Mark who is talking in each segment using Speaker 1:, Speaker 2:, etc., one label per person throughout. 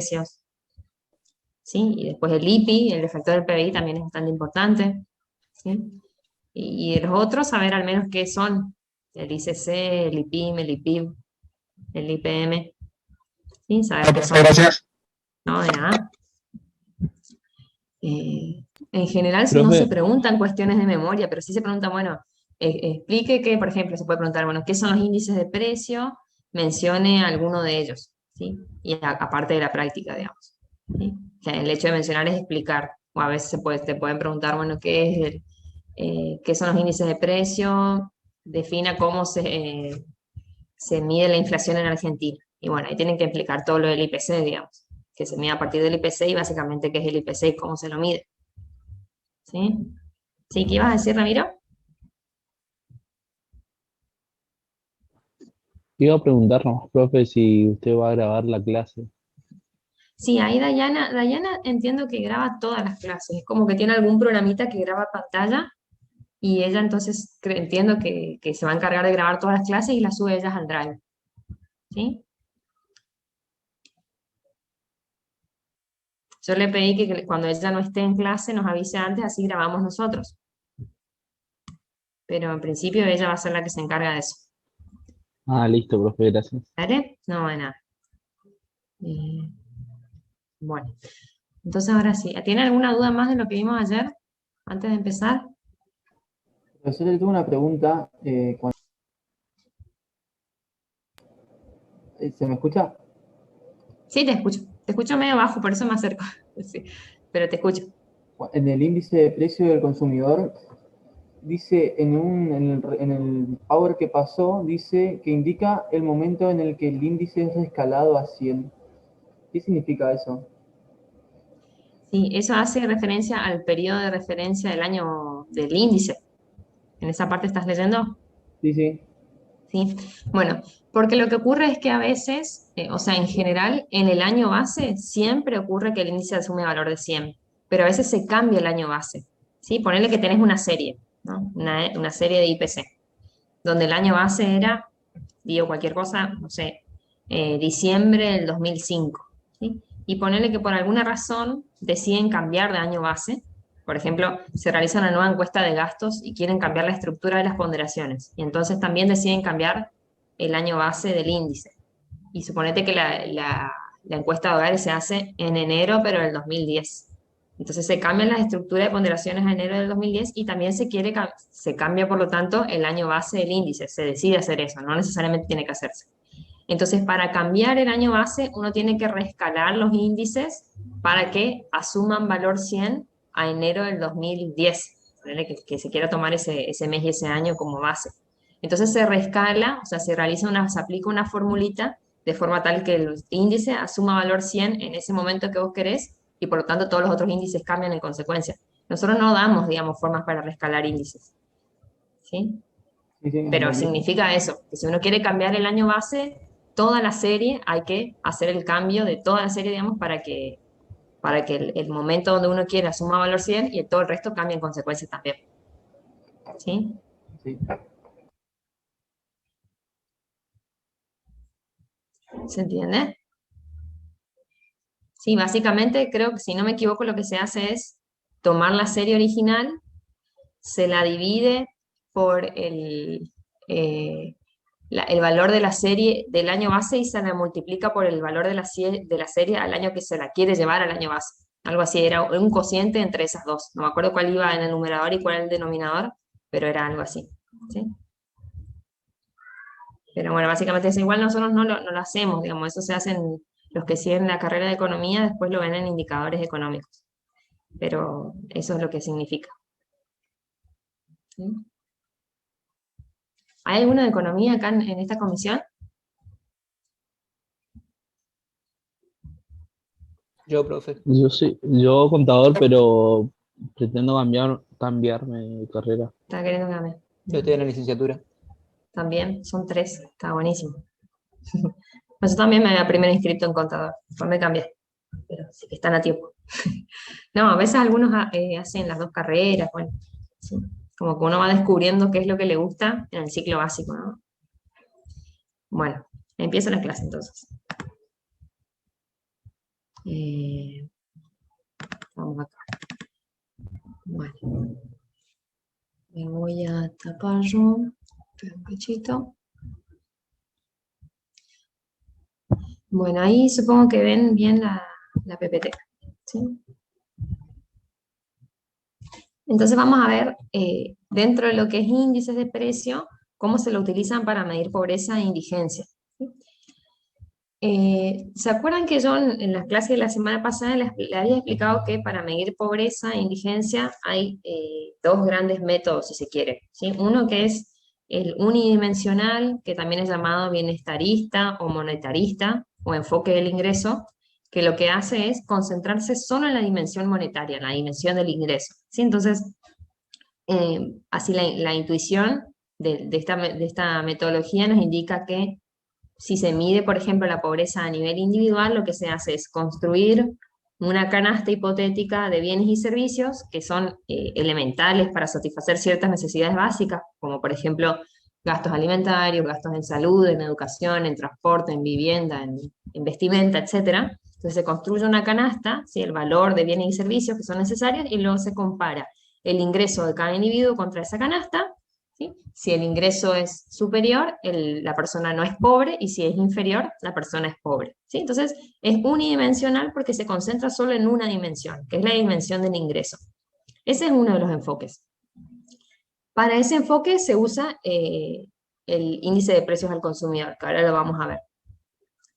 Speaker 1: precios, ¿sí? Y después el IPI, el efecto del PBI también es bastante importante, ¿sí? Y los otros, saber al menos qué son, el ICC, el IPIM, el IPIB, el IPM, ¿sí? Saber qué son.
Speaker 2: Gracias.
Speaker 1: No, de nada. En general no se
Speaker 3: Profe,
Speaker 1: preguntan cuestiones de memoria, pero sí se preguntan, bueno, explique que, por ejemplo, se puede preguntar, bueno, ¿qué son los índices de precio? Mencione alguno de ellos, ¿sí? Y aparte de la práctica, digamos, ¿sí? Que el hecho de mencionar es explicar, o a veces te pueden preguntar, bueno, ¿qué son los índices de precio? Defina cómo se mide la inflación en Argentina. Y bueno, ahí tienen que explicar todo lo del IPC, digamos, que se mide a partir del IPC y básicamente qué es el IPC y cómo se lo mide. ¿Sí? ¿Sí? ¿Qué ibas a decir, Ramiro?
Speaker 3: iba a preguntarnos, profe, si usted va a grabar la clase.
Speaker 1: Sí, ahí Dayana entiendo que graba todas las clases, es como que tiene algún programita que graba pantalla y ella entonces entiendo que se va a encargar de grabar todas las clases y las sube ellas al Drive, ¿sí? Yo le pedí que cuando ella no esté en clase nos avise antes, así grabamos nosotros, pero en principio ella va a ser la que se encarga de eso,
Speaker 3: Ah, listo, profe, gracias.
Speaker 1: ¿vale? No, de nada. Eh, bueno, entonces ahora sí, ¿tiene alguna duda más de lo que vimos ayer, antes de empezar?
Speaker 4: Profesor, le tengo una pregunta. ¿Se me escucha?
Speaker 1: Sí, te escucho medio bajo, por eso me acerco, sí, pero te escucho.
Speaker 4: En el índice de precio del consumidor, dice en el Power que pasó, dice que indica el momento en el que el índice es rescalado a 100. ¿Qué significa eso?
Speaker 1: Sí, eso hace referencia al periodo de referencia del año del índice. ¿En esa parte estás leyendo?
Speaker 4: Sí, sí.
Speaker 1: Sí. Bueno, porque lo que ocurre es que a veces, o sea, en general, en el año base siempre ocurre que el índice asume valor de 100, pero a veces se cambia el año base. ¿Sí? Ponele que tenés una serie, ¿no? Una serie de IPC, donde el año base era, digo cualquier cosa, no sé, diciembre del 2005, ¿sí? Y ponerle que por alguna razón deciden cambiar de año base. Por ejemplo, se realiza una nueva encuesta de gastos y quieren cambiar la estructura de las ponderaciones. Y entonces también deciden cambiar el año base del índice. Y suponete que la encuesta de hogares se hace en enero, pero del 2010. Entonces se cambian las estructuras de ponderaciones a enero del 2010 y también se cambia, por lo tanto, el año base del índice. Se decide hacer eso, no necesariamente tiene que hacerse. Entonces, para cambiar el año base, uno tiene que reescalar los índices para que asuman valor 100 a enero del 2010. Que se quiera tomar ese mes y ese año como base. Entonces se reescala, o sea, se aplica una formulita de forma tal que el índice asuma valor 100 en ese momento que vos querés y por lo tanto todos los otros índices cambian en consecuencia. Nosotros no damos, digamos, formas para reescalar índices, ¿sí?
Speaker 4: Sí, sí,
Speaker 1: Pero
Speaker 4: entendí.
Speaker 1: significa eso, que si uno quiere cambiar el año base, toda la serie hay que hacer el cambio de toda la serie, digamos, para que el momento donde uno quiera suma valor 100 y todo el resto cambie en consecuencia también. ¿Sí?
Speaker 4: Sí.
Speaker 1: ¿Se entiende? Sí, básicamente creo que si no me equivoco lo que se hace es tomar la serie original, se la divide por el valor de la serie del año base y se la multiplica por el valor de la serie al año que se la quiere llevar al año base. Algo así, era un cociente entre esas dos. No me acuerdo cuál iba en el numerador y cuál en el denominador, pero era algo así. ¿Sí? Pero bueno, básicamente es igual, nosotros no lo hacemos, digamos, eso se hace en los que siguen la carrera de economía, después lo ven en indicadores económicos. Pero eso es lo que significa. ¿Sí? ¿Hay alguno de economía acá en esta comisión?
Speaker 2: Yo, profe.
Speaker 3: Yo sí, yo contador, pero pretendo cambiarme de carrera.
Speaker 1: ¿Está queriendo cambiar?
Speaker 2: Yo estoy en la licenciatura.
Speaker 1: También, son 3, está buenísimo. Yo también me había primero inscrito en contador, después me cambié, pero sí que están a tiempo. No, a veces algunos hacen las dos carreras, bueno, sí, como que uno va descubriendo qué es lo que le gusta en el ciclo básico, ¿no? Bueno, empieza la clase entonces. Vamos acá. Bueno, me voy a tapar yo. Espera un cachito. Bueno, ahí supongo que ven bien la PPT, ¿sí? Entonces vamos a ver, dentro de lo que es índices de precio, cómo se lo utilizan para medir pobreza e indigencia, ¿sí? ¿Se acuerdan que yo en las clases de la semana pasada le había explicado que para medir pobreza e indigencia hay dos grandes métodos, si se quiere, ¿sí? Uno que es el unidimensional, que también es llamado bienestarista o monetarista, o enfoque del ingreso, que lo que hace es concentrarse solo en la dimensión monetaria, en la dimensión del ingreso, ¿sí? Entonces, así la intuición de esta metodología nos indica que si se mide, por ejemplo, la pobreza a nivel individual, lo que se hace es construir una canasta hipotética de bienes y servicios que son elementales para satisfacer ciertas necesidades básicas, como por ejemplo gastos alimentarios, gastos en salud, en educación, en transporte, en vivienda, en vestimenta, etc. Entonces se construye una canasta, ¿sí? El valor de bienes y servicios que son necesarios, y luego se compara el ingreso de cada individuo contra esa canasta. ¿Sí? Si el ingreso es superior, la persona no es pobre, y si es inferior, la persona es pobre, ¿sí? Entonces es unidimensional porque se concentra solo en una dimensión, que es la dimensión del ingreso. Ese es uno de los enfoques. Para ese enfoque se usa el índice de precios al consumidor, que ahora lo vamos a ver.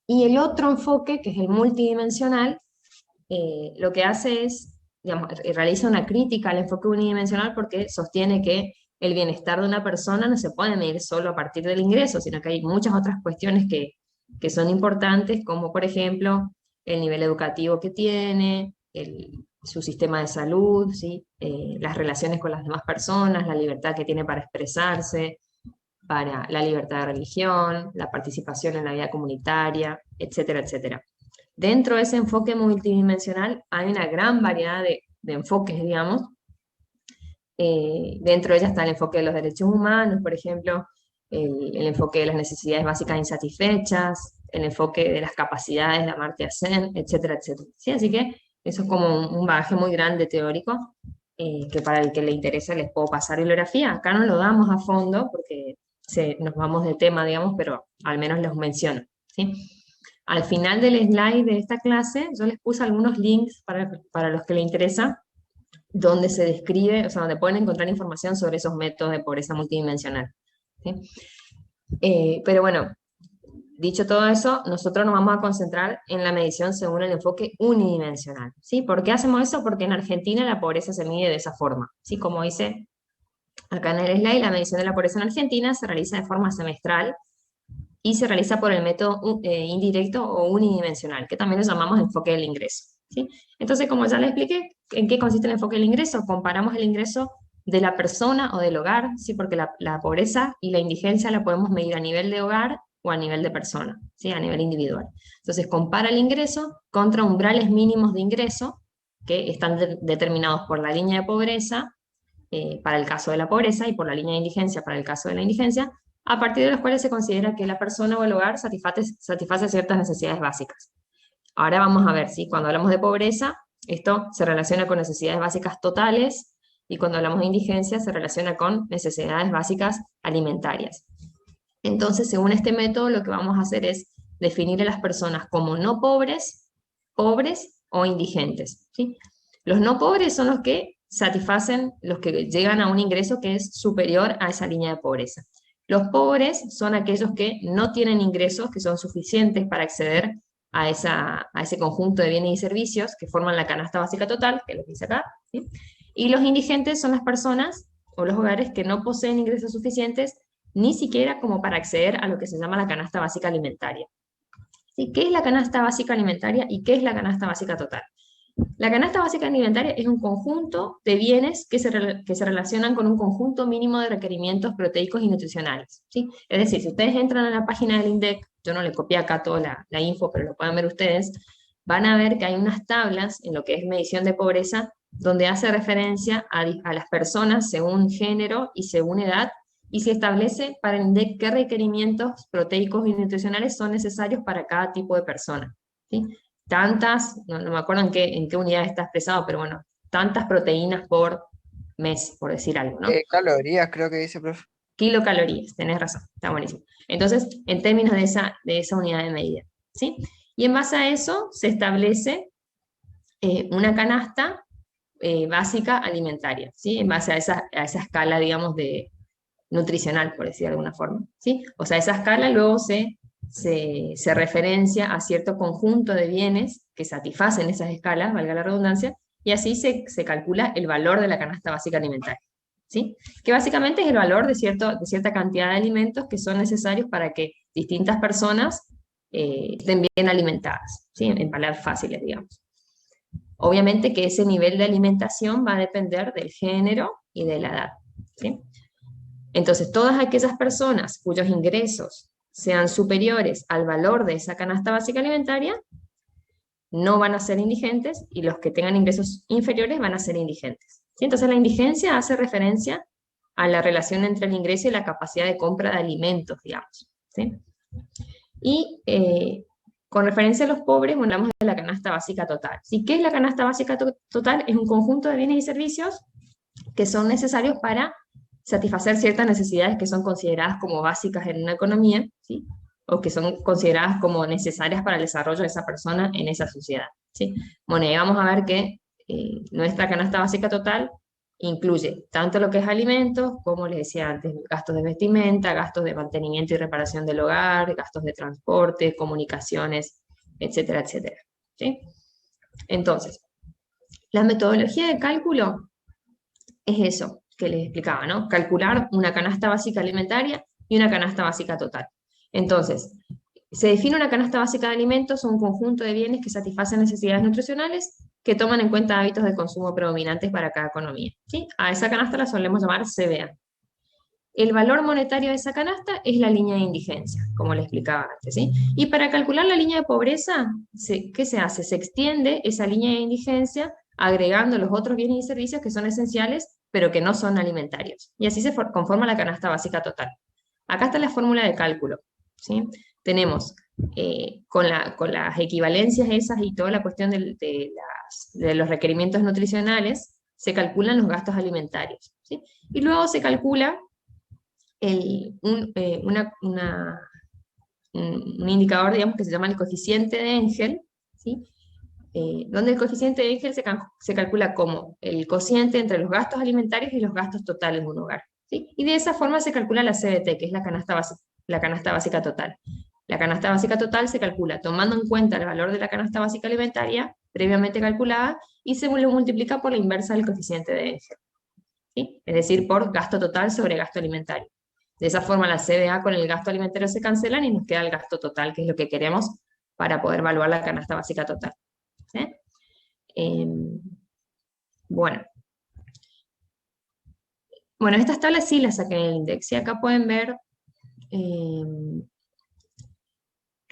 Speaker 1: Y el otro enfoque, que es el multidimensional, lo que hace es, digamos, realiza una crítica al enfoque unidimensional porque sostiene que el bienestar de una persona no se puede medir solo a partir del ingreso, sino que hay muchas otras cuestiones que son importantes, como por ejemplo el nivel educativo que tiene, su sistema de salud, ¿sí? Las relaciones con las demás personas, la libertad que tiene para expresarse, para la libertad de religión, la participación en la vida comunitaria, etcétera, etcétera. Dentro de ese enfoque multidimensional hay una gran variedad de enfoques, digamos. Dentro de ella está el enfoque de los derechos humanos, por ejemplo, el enfoque de las necesidades básicas insatisfechas, el enfoque de las capacidades de Amartya Sen, etcétera, etcétera. ¿Sí? Así que eso es como un bagaje muy grande teórico, que para el que le interesa les puedo pasar bibliografía. Acá no lo damos a fondo porque nos vamos de tema, digamos, pero al menos los menciono, ¿sí? Al final del slide de esta clase yo les puse algunos links para los que les interesa, donde se describe, o sea, donde pueden encontrar información sobre esos métodos de pobreza multidimensional, ¿sí? Pero bueno, dicho todo eso, nosotros nos vamos a concentrar en la medición según el enfoque unidimensional, ¿sí? ¿Por qué hacemos eso? Porque en Argentina la pobreza se mide de esa forma, ¿sí? Como dice acá en el slide, la medición de la pobreza en Argentina se realiza de forma semestral y se realiza por el método indirecto o unidimensional, que también lo llamamos enfoque del ingreso, ¿sí? Entonces, como ya les expliqué, ¿en qué consiste el enfoque del ingreso? Comparamos el ingreso de la persona o del hogar, ¿sí? Porque la pobreza y la indigencia la podemos medir a nivel de hogar o a nivel de persona, ¿sí? A nivel individual. Entonces, compara el ingreso contra umbrales mínimos de ingreso que están determinados por la línea de pobreza para el caso de la pobreza y por la línea de indigencia para el caso de la indigencia, a partir de los cuales se considera que la persona o el hogar satisface ciertas necesidades básicas. Ahora vamos a ver, ¿sí? Cuando hablamos de pobreza, esto se relaciona con necesidades básicas totales, y cuando hablamos de indigencia se relaciona con necesidades básicas alimentarias. Entonces, según este método, lo que vamos a hacer es definir a las personas como no pobres, pobres o indigentes, ¿sí? Los no pobres son los que satisfacen, los que llegan a un ingreso que es superior a esa línea de pobreza. Los pobres son aquellos que no tienen ingresos que son suficientes para acceder a ese conjunto de bienes y servicios que forman la canasta básica total, que es lo que dice acá, ¿sí? Y los indigentes son las personas o los hogares que no poseen ingresos suficientes ni siquiera como para acceder a lo que se llama la canasta básica alimentaria. ¿Sí? ¿Qué es la canasta básica alimentaria y qué es la canasta básica total? La canasta básica alimentaria es un conjunto de bienes que se relacionan con un conjunto mínimo de requerimientos proteicos y nutricionales, ¿sí? Es decir, si ustedes entran a la página del INDEC, yo no le copié acá toda la info, pero lo pueden ver ustedes, van a ver que hay unas tablas en lo que es medición de pobreza, donde hace referencia a las personas según género y según edad, y se establece para el INDEC qué requerimientos proteicos y nutricionales son necesarios para cada tipo de persona, ¿sí? tantas, no me acuerdo en qué unidad está expresado, pero bueno, tantas proteínas por mes, por decir algo, ¿no?
Speaker 5: Calorías, creo que dice, profe.
Speaker 1: Kilocalorías, tenés razón, está buenísimo. Entonces, en términos de esa unidad de medida, ¿sí? Y en base a eso se establece una canasta básica alimentaria, ¿sí? En base a esa escala, digamos, nutricional, por decir de alguna forma, ¿sí? O sea, esa escala luego se referencia a cierto conjunto de bienes que satisfacen esas escalas, valga la redundancia, y así se calcula el valor de la canasta básica alimentaria, ¿sí? Que básicamente es el valor de cierta cantidad de alimentos que son necesarios para que distintas personas estén bien alimentadas, ¿sí? En palabras fáciles, digamos. Obviamente que ese nivel de alimentación va a depender del género y de la edad, ¿sí? Entonces, todas aquellas personas cuyos ingresos sean superiores al valor de esa canasta básica alimentaria no van a ser indigentes, y los que tengan ingresos inferiores van a ser indigentes, ¿sí? Entonces, la indigencia hace referencia a la relación entre el ingreso y la capacidad de compra de alimentos, digamos, ¿sí? Y con referencia a los pobres, hablamos de la canasta básica total, ¿sí? ¿Qué es la canasta básica total? Es un conjunto de bienes y servicios que son necesarios para satisfacer ciertas necesidades que son consideradas como básicas en una economía, ¿sí? O que son consideradas como necesarias para el desarrollo de esa persona en esa sociedad, ¿sí? Bueno, y vamos a ver que nuestra canasta básica total incluye tanto lo que es alimentos, como les decía antes, gastos de vestimenta, gastos de mantenimiento y reparación del hogar, gastos de transporte, comunicaciones, etcétera, etcétera, ¿sí? Entonces, la metodología de cálculo es eso que les explicaba, ¿no? Calcular una canasta básica alimentaria y una canasta básica total. Entonces, se define una canasta básica de alimentos, un conjunto de bienes que satisfacen necesidades nutricionales que toman en cuenta hábitos de consumo predominantes para cada economía, ¿sí? A esa canasta la solemos llamar CBA. El valor monetario de esa canasta es la línea de indigencia, como les explicaba antes, ¿sí? Y para calcular la línea de pobreza, ¿qué se hace? Se extiende esa línea de indigencia agregando los otros bienes y servicios que son esenciales, pero que no son alimentarios. Y así se conforma la canasta básica total. Acá está la fórmula de cálculo, ¿sí? Tenemos, con las equivalencias esas y toda la cuestión de los requerimientos nutricionales, se calculan los gastos alimentarios, ¿sí? Y luego se calcula un indicador, digamos, que se llama el coeficiente de Engel, ¿sí? Donde el coeficiente de Engel se calcula como el cociente entre los gastos alimentarios y los gastos totales de un hogar, ¿sí? Y de esa forma se calcula la CBT, que es la canasta básica total. La canasta básica total se calcula tomando en cuenta el valor de la canasta básica alimentaria previamente calculada y se lo multiplica por la inversa del coeficiente de Engel, ¿sí? Es decir, por gasto total sobre gasto alimentario. De esa forma la CBA con el gasto alimentario se cancelan y nos queda el gasto total, que es lo que queremos para poder evaluar la canasta básica total, ¿sí? Bueno, estas tablas sí las saqué en el index, y acá pueden ver,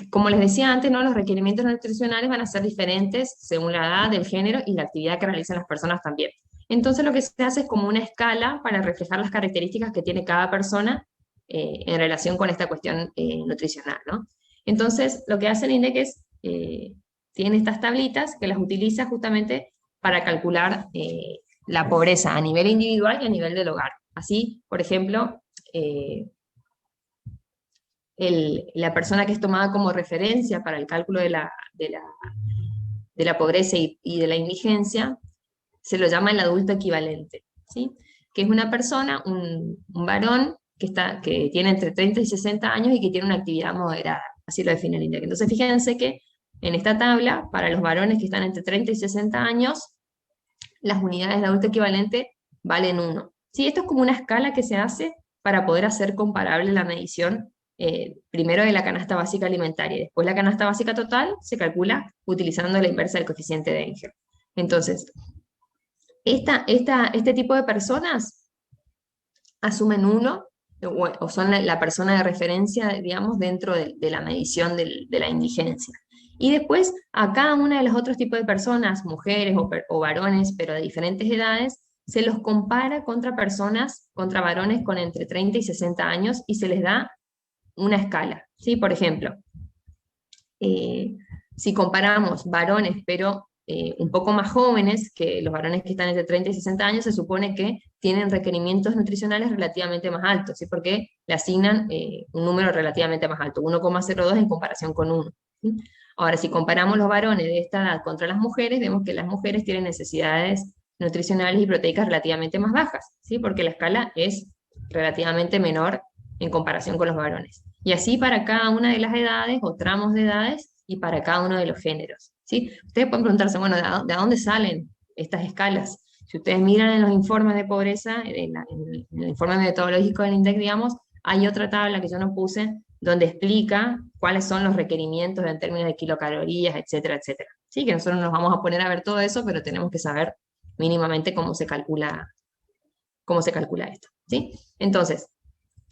Speaker 1: como les decía antes, ¿no? Los requerimientos nutricionales van a ser diferentes según la edad, el género y la actividad que realizan las personas también. Entonces lo que se hace es como una escala para reflejar las características que tiene cada persona en relación con esta cuestión nutricional, ¿no? Entonces lo que hace el INDEC es, tiene estas tablitas que las utiliza justamente para calcular la pobreza a nivel individual y a nivel del hogar. Así, por ejemplo, la persona que es tomada como referencia para el cálculo de la pobreza y de la indigencia, se lo llama el adulto equivalente, ¿sí? Que es una persona, un varón, que tiene entre 30 y 60 años y que tiene una actividad moderada, así lo define el INDEC. Entonces fíjense que en esta tabla, para los varones que están entre 30 y 60 años, las unidades de adulto equivalente valen 1. ¿Sí? Esto es como una escala que se hace para poder hacer comparable la medición, primero de la canasta básica alimentaria, y después la canasta básica total se calcula utilizando la inversa del coeficiente de Engel. Entonces, este tipo de personas asumen 1, o son la persona de referencia, digamos, dentro de la medición de la indigencia. Y después, a cada una de los otros tipos de personas, mujeres o varones, pero de diferentes edades, se los compara contra varones con entre 30 y 60 años, y se les da una escala, ¿sí? Por ejemplo, Si comparamos varones, pero un poco más jóvenes, que los varones que están entre 30 y 60 años, se supone que tienen requerimientos nutricionales relativamente más altos, ¿sí? Porque le asignan un número relativamente más alto, 1,02 en comparación con 1. ¿Sí? Ahora, si comparamos los varones de esta edad contra las mujeres, vemos que las mujeres tienen necesidades nutricionales y proteicas relativamente más bajas, ¿sí? Porque la escala es relativamente menor en comparación con los varones. Y así para cada una de las edades o tramos de edades y para cada uno de los géneros, ¿sí? Ustedes pueden preguntarse, bueno, ¿de dónde salen estas escalas? Si ustedes miran en los informes de pobreza, en el informe metodológico del INDEC, digamos, hay otra tabla que yo no puse, donde explica cuáles son los requerimientos en términos de kilocalorías, etcétera, etcétera. Sí, que nosotros nos vamos a poner a ver todo eso, pero tenemos que saber mínimamente cómo se calcula esto, ¿sí? Entonces,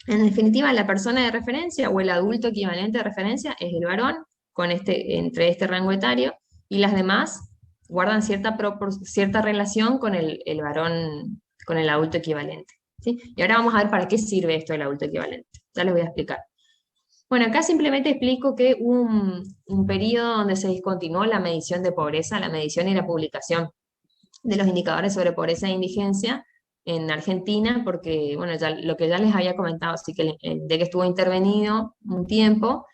Speaker 1: en definitiva, la persona de referencia o el adulto equivalente de referencia es el varón entre este rango etario, y las demás guardan cierta relación con el varón, con el adulto equivalente, ¿sí? Y ahora vamos a ver para qué sirve esto del adulto equivalente. Ya les voy a explicar. Bueno, acá simplemente explico que hubo un periodo donde se discontinuó la medición de pobreza, la medición y la publicación de los indicadores sobre pobreza e indigencia en Argentina, porque, bueno, lo que ya les había comentado, así que el DEC estuvo intervenido un tiempo,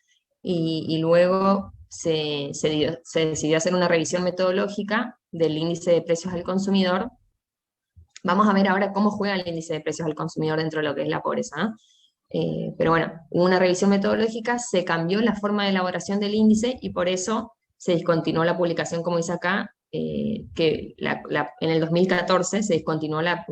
Speaker 1: y luego se decidió hacer una revisión metodológica del índice de precios al consumidor. Vamos a ver ahora cómo juega el índice de precios al consumidor dentro de lo que es la pobreza, ¿no? Pero bueno, hubo una revisión metodológica, se cambió la forma de elaboración del índice, y por eso se discontinuó la publicación, como dice acá, que en el 2014 se discontinuó la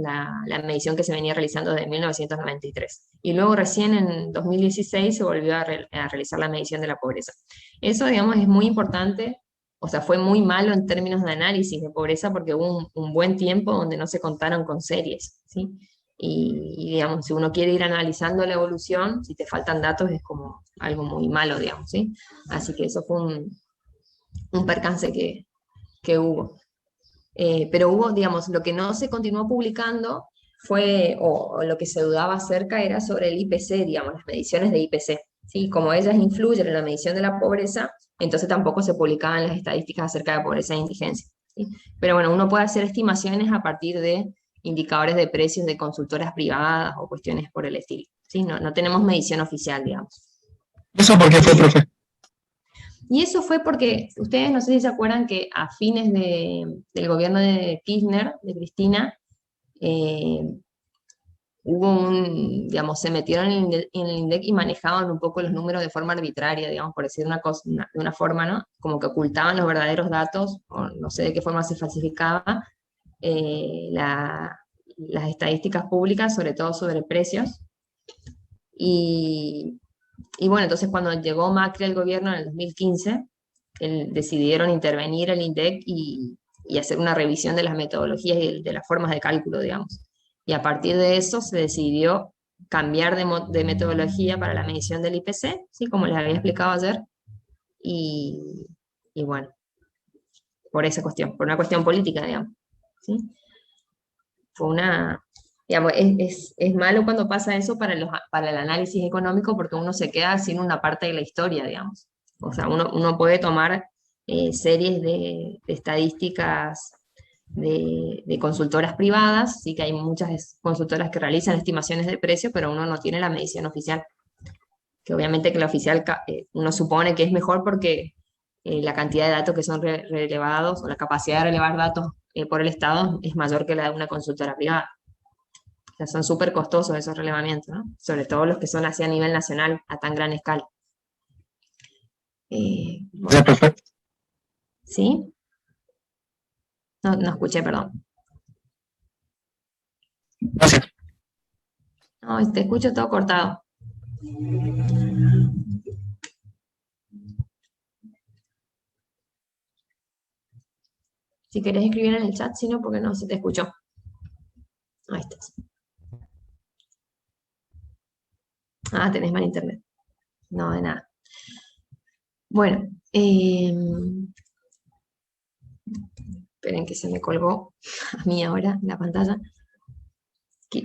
Speaker 1: medición que se venía realizando desde 1993. Y luego recién en 2016 se volvió a realizar la medición de la pobreza. Eso, digamos, es muy importante, o sea, fue muy malo en términos de análisis de pobreza, porque hubo un buen tiempo donde no se contaron con series, ¿sí? Y, digamos, si uno quiere ir analizando la evolución, si te faltan datos es como algo muy malo, digamos, ¿sí? Así que eso fue un percance que hubo. Pero hubo, digamos, lo que no se continuó publicando fue, o lo que se dudaba acerca, era sobre el IPC, digamos, las mediciones de IPC, ¿sí? Como ellas influyen en la medición de la pobreza, entonces tampoco se publicaban las estadísticas acerca de pobreza e indigencia, ¿sí? Pero bueno, uno puede hacer estimaciones a partir de indicadores de precios de consultoras privadas o cuestiones por el estilo, ¿sí? No tenemos medición oficial, digamos.
Speaker 6: ¿Eso por qué fue, profe?
Speaker 1: Y eso fue porque, ustedes no sé si se acuerdan que a fines del gobierno de Kirchner, de Cristina, digamos, se metieron en el INDEC y manejaban un poco los números de forma arbitraria, digamos, por decir de una forma, ¿no? Como que ocultaban los verdaderos datos, o no sé de qué forma se falsificaba las estadísticas públicas, sobre todo sobre precios. Y bueno, entonces cuando llegó Macri al gobierno en el 2015, decidieron intervenir el INDEC y hacer una revisión de las metodologías y de las formas de cálculo, digamos. Y a partir de eso se decidió cambiar de metodología para la medición del IPC, ¿sí? Como les había explicado ayer, y bueno, por esa cuestión, por una cuestión política, digamos, ¿sí? Fue digamos, es malo cuando pasa eso para el análisis económico, porque uno se queda sin una parte de la historia, digamos. O sea, uno puede tomar series de estadísticas de consultoras privadas, sí que hay muchas consultoras que realizan estimaciones de precios, pero uno no tiene la medición oficial. Que obviamente que la oficial uno supone que es mejor porque la cantidad de datos que son relevados, o la capacidad de relevar datos por el Estado es mayor que la de una consultora privada. O sea, son súper costosos esos relevamientos, ¿no? Sobre todo los que son así a nivel nacional, a tan gran escala. Bueno.
Speaker 6: Perfecto.
Speaker 1: ¿Sí? No escuché, perdón.
Speaker 6: Gracias.
Speaker 1: No, te escucho todo cortado. Si querés escribir en el chat, si no, porque no se te escuchó. Ahí estás. Ah, tenés mal internet. No, de nada. Bueno, esperen que se me colgó a mí ahora la pantalla.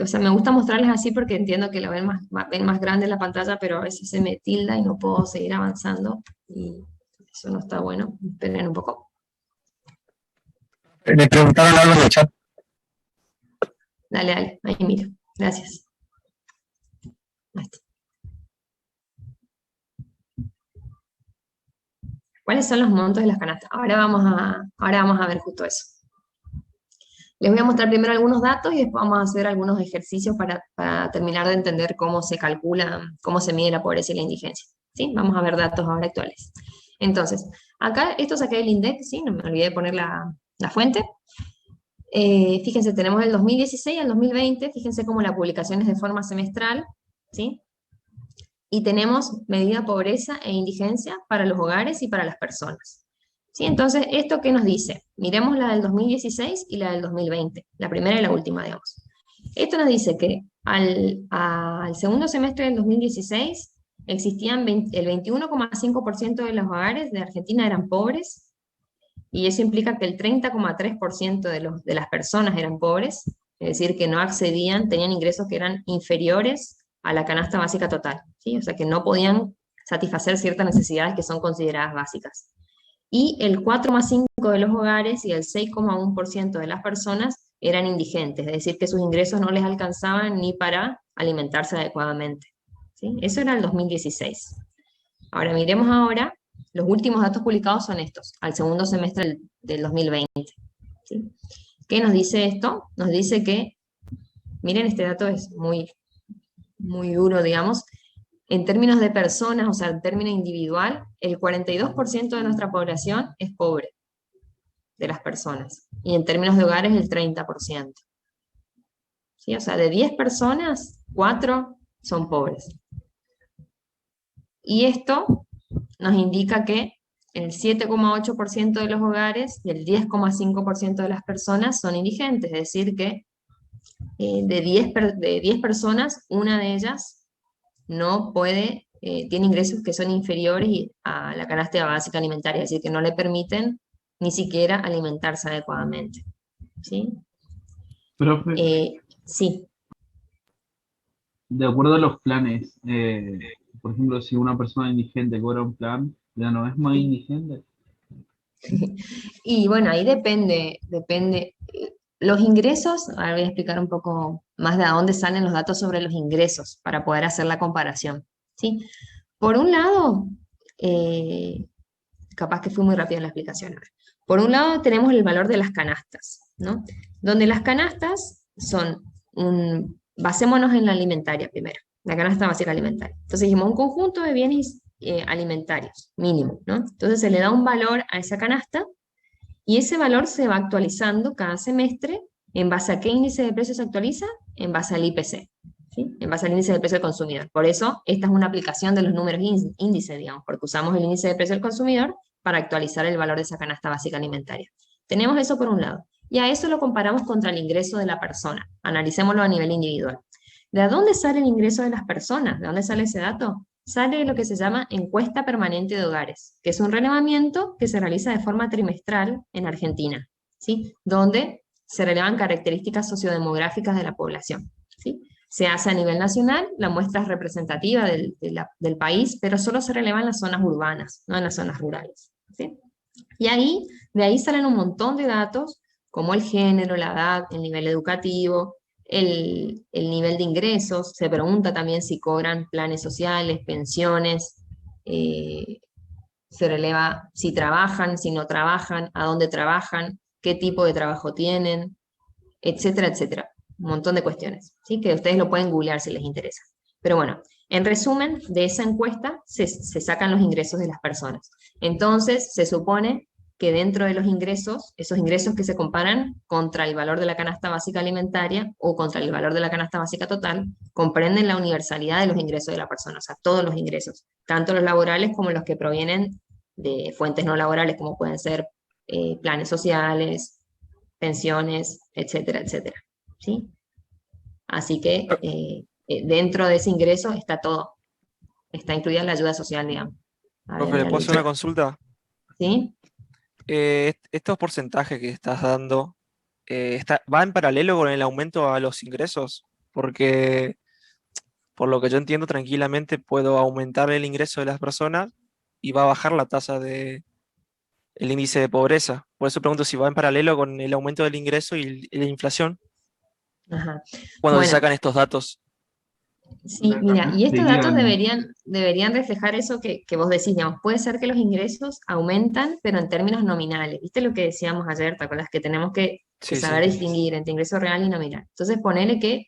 Speaker 1: O sea, me gusta mostrarles así porque entiendo que lo ven más grande la pantalla, pero a veces se me tilda y no puedo seguir avanzando. Y Eso no está bueno. Esperen un poco.
Speaker 6: Le preguntaron algo en el chat.
Speaker 1: Dale, dale. Ahí miro. Gracias. Ahí está. ¿Cuáles son los montos de las canastas? Ahora vamos a ver justo eso. Les voy a mostrar primero algunos datos y después vamos a hacer algunos ejercicios para terminar de entender cómo se calcula, cómo se mide la pobreza y la indigencia. ¿Sí? Vamos a ver datos ahora actuales. Entonces, acá esto saqué del INDEC, ¿sí? No me olvidé de poner la fuente. Fíjense, tenemos el 2016 al 2020, fíjense cómo la publicación es de forma semestral, ¿sí? Y tenemos medida pobreza e indigencia para los hogares y para las personas. ¿Sí? Entonces, ¿esto qué nos dice? Miremos la del 2016 y la del 2020, la primera y la última, digamos. Esto nos dice que al segundo semestre del 2016 existían el 21,5% de los hogares de Argentina eran pobres, y eso implica que el 30,3% de las personas eran pobres, es decir, que no accedían, tenían ingresos que eran inferiores a la canasta básica total, ¿sí? O sea, que no podían satisfacer ciertas necesidades que son consideradas básicas. Y el 4,5% de los hogares y el 6,1% de las personas eran indigentes, es decir, que sus ingresos no les alcanzaban ni para alimentarse adecuadamente, ¿sí? Eso era el 2016. Ahora miremos ahora, los últimos datos publicados son estos, al segundo semestre del 2020. ¿Sí? ¿Qué nos dice esto? Nos dice que, miren, este dato es muy duro, digamos, en términos de personas, o sea, en términos individual, el 42% de nuestra población es pobre, de las personas, y en términos de hogares el 30%. ¿Sí? O sea, de 10 personas, 4 son pobres. Y esto nos indica que el 7,8% de los hogares y el 10,5% de las personas son indigentes, es decir que de 10 personas, una de ellas no puede, tiene ingresos que son inferiores a la canasta básica alimentaria, es decir, que no le permiten ni siquiera alimentarse adecuadamente. ¿Sí?
Speaker 3: Profe,
Speaker 1: Sí.
Speaker 3: de acuerdo a los planes, por ejemplo, si una persona indigente cobra un plan, ¿ya no es más indigente?
Speaker 1: Y bueno, ahí depende. Los ingresos, ahora voy a explicar un poco más de dónde salen los datos sobre los ingresos para poder hacer la comparación. ¿Sí? Por un lado, capaz que fui muy rápido en la explicación ahora. Por un lado tenemos el valor de las canastas, ¿no? Donde las canastas son basémonos en la alimentaria primero, la canasta básica alimentaria. Entonces dijimos un conjunto de bienes alimentarios, mínimo, ¿no? Entonces se le da un valor a esa canasta y ese valor se va actualizando cada semestre en base a qué índice de precios se actualiza, en base al IPC, ¿sí? En base al índice de precio del consumidor. Por eso, esta es una aplicación de los números índice, digamos, porque usamos el índice de precio del consumidor para actualizar el valor de esa canasta básica alimentaria. Tenemos eso por un lado. Y a eso lo comparamos contra el ingreso de la persona. Analicémoslo a nivel individual. ¿De dónde sale el ingreso de las personas? ¿De dónde sale ese dato? Sale de lo que se llama encuesta permanente de hogares, que es un relevamiento que se realiza de forma trimestral en Argentina, ¿sí? Donde se relevan características sociodemográficas de la población, ¿sí? Se hace a nivel nacional, la muestra es representativa del país, pero solo se releva en las zonas urbanas, no en las zonas rurales, ¿sí? Y de ahí salen un montón de datos, como el género, la edad, el nivel educativo, el nivel de ingresos, se pregunta también si cobran planes sociales, pensiones, se releva si trabajan, si no trabajan, a dónde trabajan, qué tipo de trabajo tienen, etcétera, etcétera. Un montón de cuestiones, ¿sí? Que ustedes lo pueden googlear si les interesa. Pero bueno, en resumen, de esa encuesta se sacan los ingresos de las personas. Entonces, se supone que dentro de los ingresos, esos ingresos que se comparan contra el valor de la canasta básica alimentaria o contra el valor de la canasta básica total, comprenden la universalidad de los ingresos de la persona, o sea, todos los ingresos, tanto los laborales como los que provienen de fuentes no laborales, como pueden ser planes sociales, pensiones, etcétera, etcétera. ¿Sí? Así que dentro de ese ingreso está todo, está incluida la ayuda social, digamos.
Speaker 5: Profe, ¿le puedo hacer una consulta?
Speaker 1: ¿Sí?
Speaker 5: Estos porcentajes que estás dando, ¿va en paralelo con el aumento a los ingresos? Porque, por lo que yo entiendo, tranquilamente puedo aumentar el ingreso de las personas y va a bajar la tasa de el índice de pobreza. Por eso pregunto si va en paralelo con el aumento del ingreso y la inflación,
Speaker 1: Ajá.
Speaker 5: cuando se
Speaker 1: Bueno,
Speaker 5: sacan estos datos.
Speaker 1: sí, mira, y estos datos
Speaker 3: Serían,
Speaker 1: deberían reflejar eso que vos decís, digamos, puede ser que los ingresos aumentan, pero en términos nominales. ¿Viste lo que decíamos ayer? ¿Te acuerdas? Que tenemos que
Speaker 5: Sí, sí.
Speaker 1: saber distinguir entre ingreso real y nominal. Entonces, ponele que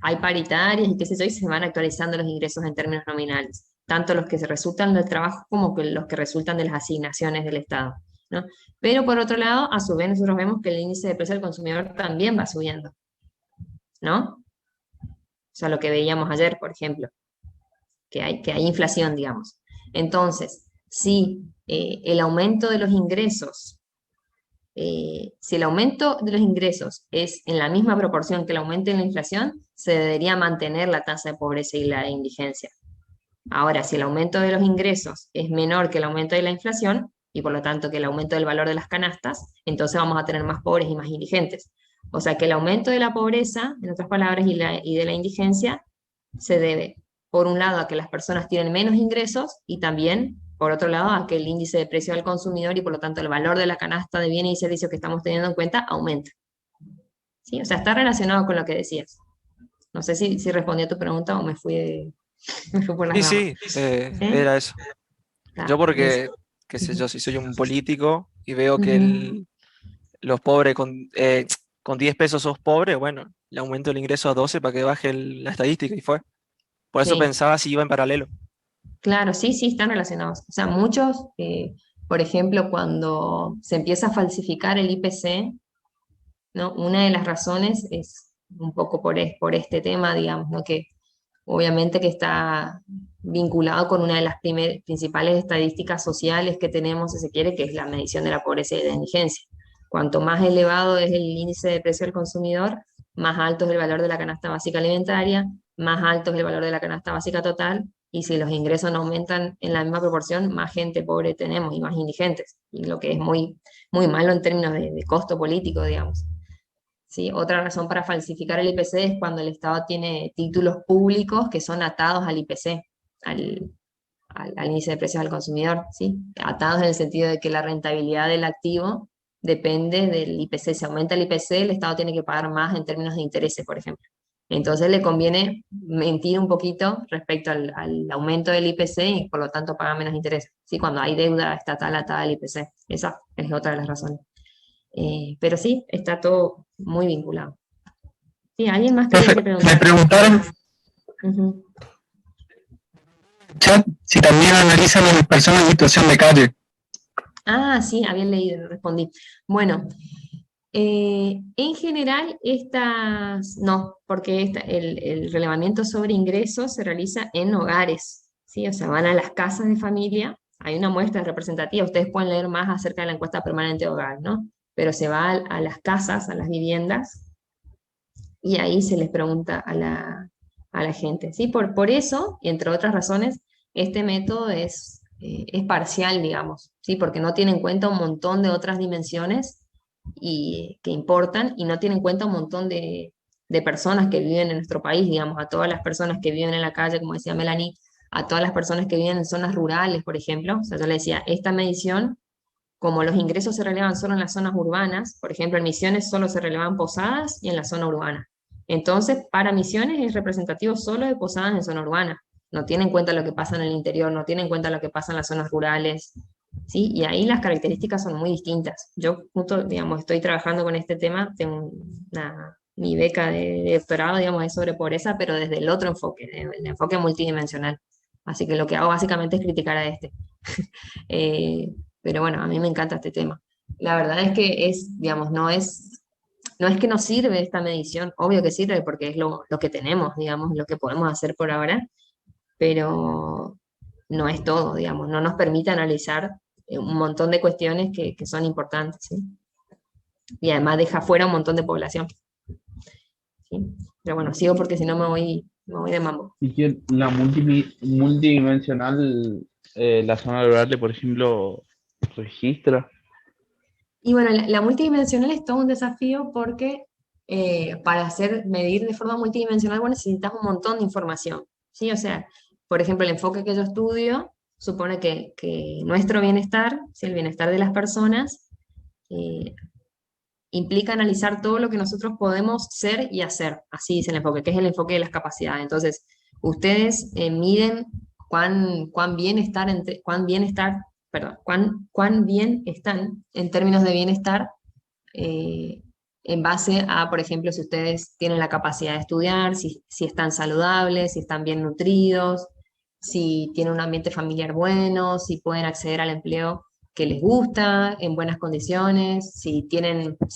Speaker 1: hay paritarias y qué sé yo, y se van actualizando los ingresos en términos nominales, tanto los que se resultan del trabajo como que los que resultan de las asignaciones del Estado, ¿no? Pero por otro lado, a su vez nosotros vemos que el índice de precio del consumidor también va subiendo, ¿no? O sea, lo que veíamos ayer, por ejemplo, que hay inflación, digamos. Entonces, si el aumento de los ingresos, si el aumento de los ingresos es en la misma proporción que el aumento de la inflación, se debería mantener la tasa de pobreza y la indigencia. Ahora, si el aumento de los ingresos es menor que el aumento de la inflación, y por lo tanto que el aumento del valor de las canastas, entonces vamos a tener más pobres y más indigentes. O sea que el aumento de la pobreza, en otras palabras, y de la indigencia, se debe, por un lado, a que las personas tienen menos ingresos y también, por otro lado, a que el índice de precio del consumidor y por lo tanto el valor de la canasta de bienes y servicios que estamos teniendo en cuenta aumenta. ¿Sí? O sea, está relacionado con lo que decías. No sé si respondí a tu pregunta o me fui por las
Speaker 5: Sí,
Speaker 1: ramas.
Speaker 5: sí,
Speaker 1: ¿Eh?
Speaker 5: era eso. Yo
Speaker 1: Claro, eso.
Speaker 5: porque, qué sé yo, si soy un político y veo que
Speaker 1: Ujú.
Speaker 5: los pobres con 10 pesos sos pobre, bueno, le aumento el ingreso a 12 para que baje la estadística y fue. Por eso
Speaker 1: Sí,
Speaker 5: pensaba si iba en paralelo.
Speaker 1: claro, sí, sí, están relacionados. O sea, muchos, por ejemplo, cuando se empieza a falsificar el IPC, ¿no? Una de las razones es un poco por este tema, digamos, ¿no? Que obviamente que está vinculado con una de las principales estadísticas sociales que tenemos, si se quiere, que es la medición de la pobreza y de la indigencia. Cuanto más elevado es el índice de precio del consumidor, más alto es el valor de la canasta básica alimentaria, más alto es el valor de la canasta básica total, y si los ingresos no aumentan en la misma proporción, más gente pobre tenemos y más indigentes, y lo que es muy, muy malo en términos de costo político, digamos. ¿Sí? Otra razón para falsificar el IPC es cuando el Estado tiene títulos públicos que son atados al IPC, al, al índice de precios al consumidor, ¿sí? Atados en el sentido de que la rentabilidad del activo depende del IPC. Si aumenta el IPC, el Estado tiene que pagar más en términos de intereses, por ejemplo. Entonces le conviene mentir un poquito respecto al aumento del IPC y por lo tanto paga menos intereses, ¿sí? Cuando hay deuda estatal atada al IPC. Esa es otra de las razones. Pero sí, está todo muy vinculado. Sí, ¿alguien más
Speaker 6: Profe,
Speaker 1: que
Speaker 6: me
Speaker 1: preguntar?
Speaker 6: preguntaron en
Speaker 1: Ujú.
Speaker 6: el chat si también analizan a las personas en situación de calle.
Speaker 1: Ah, sí, había leído, respondí. Bueno, en general estas, no, porque el relevamiento sobre ingresos se realiza en hogares, ¿sí? O sea, van a las casas de familia, hay una muestra representativa, ustedes pueden leer más acerca de la encuesta permanente de hogar, ¿no? Pero se va a las casas, a las viviendas, y ahí se les pregunta a la gente, ¿sí? Por eso, y entre otras razones, este método es parcial, digamos, ¿sí? Porque no tiene en cuenta un montón de otras dimensiones que importan y no tiene en cuenta un montón de personas que viven en nuestro país, digamos, a todas las personas que viven en la calle, como decía Melanie, a todas las personas que viven en zonas rurales, por ejemplo. O sea, yo le decía, esta medición como los ingresos se relevan solo en las zonas urbanas, por ejemplo, en Misiones solo se relevan Posadas y en la zona urbana. Entonces, para Misiones es representativo solo de Posadas en zona urbana. No tiene en cuenta lo que pasa en el interior, no tiene en cuenta lo que pasa en las zonas rurales, ¿sí? Y ahí las características son muy distintas. Yo, justo, digamos, estoy trabajando con este tema, tengo mi beca de doctorado, digamos, es sobre pobreza, pero desde el otro enfoque, el enfoque multidimensional. Así que lo que hago básicamente es criticar a este. Pero bueno, a mí me encanta este tema. La verdad es que digamos, no es que no sirve esta medición, obvio que sirve porque es lo que tenemos, digamos, lo que podemos hacer por ahora, pero no es todo, digamos, no nos permite analizar un montón de cuestiones que son importantes, ¿sí? Y además deja fuera un montón de población, ¿sí? Pero bueno, sigo porque si no me voy de mambo.
Speaker 3: y que la multidimensional, la zona rural, por ejemplo, registra.
Speaker 1: Y bueno, la multidimensional es todo un desafío porque para medir de forma multidimensional, bueno, necesitas un montón de información, ¿sí? O sea, por ejemplo, el enfoque que yo estudio supone que nuestro bienestar, ¿sí? El bienestar de las personas, implica analizar todo lo que nosotros podemos ser y hacer. Así dice el enfoque, que es el enfoque de las capacidades. Entonces, ustedes miden cuán bien están en términos de bienestar, en base a, por ejemplo, si ustedes tienen la capacidad de estudiar, si están saludables, si están bien nutridos, si tienen un ambiente familiar bueno, si pueden acceder al empleo que les gusta, en buenas condiciones, si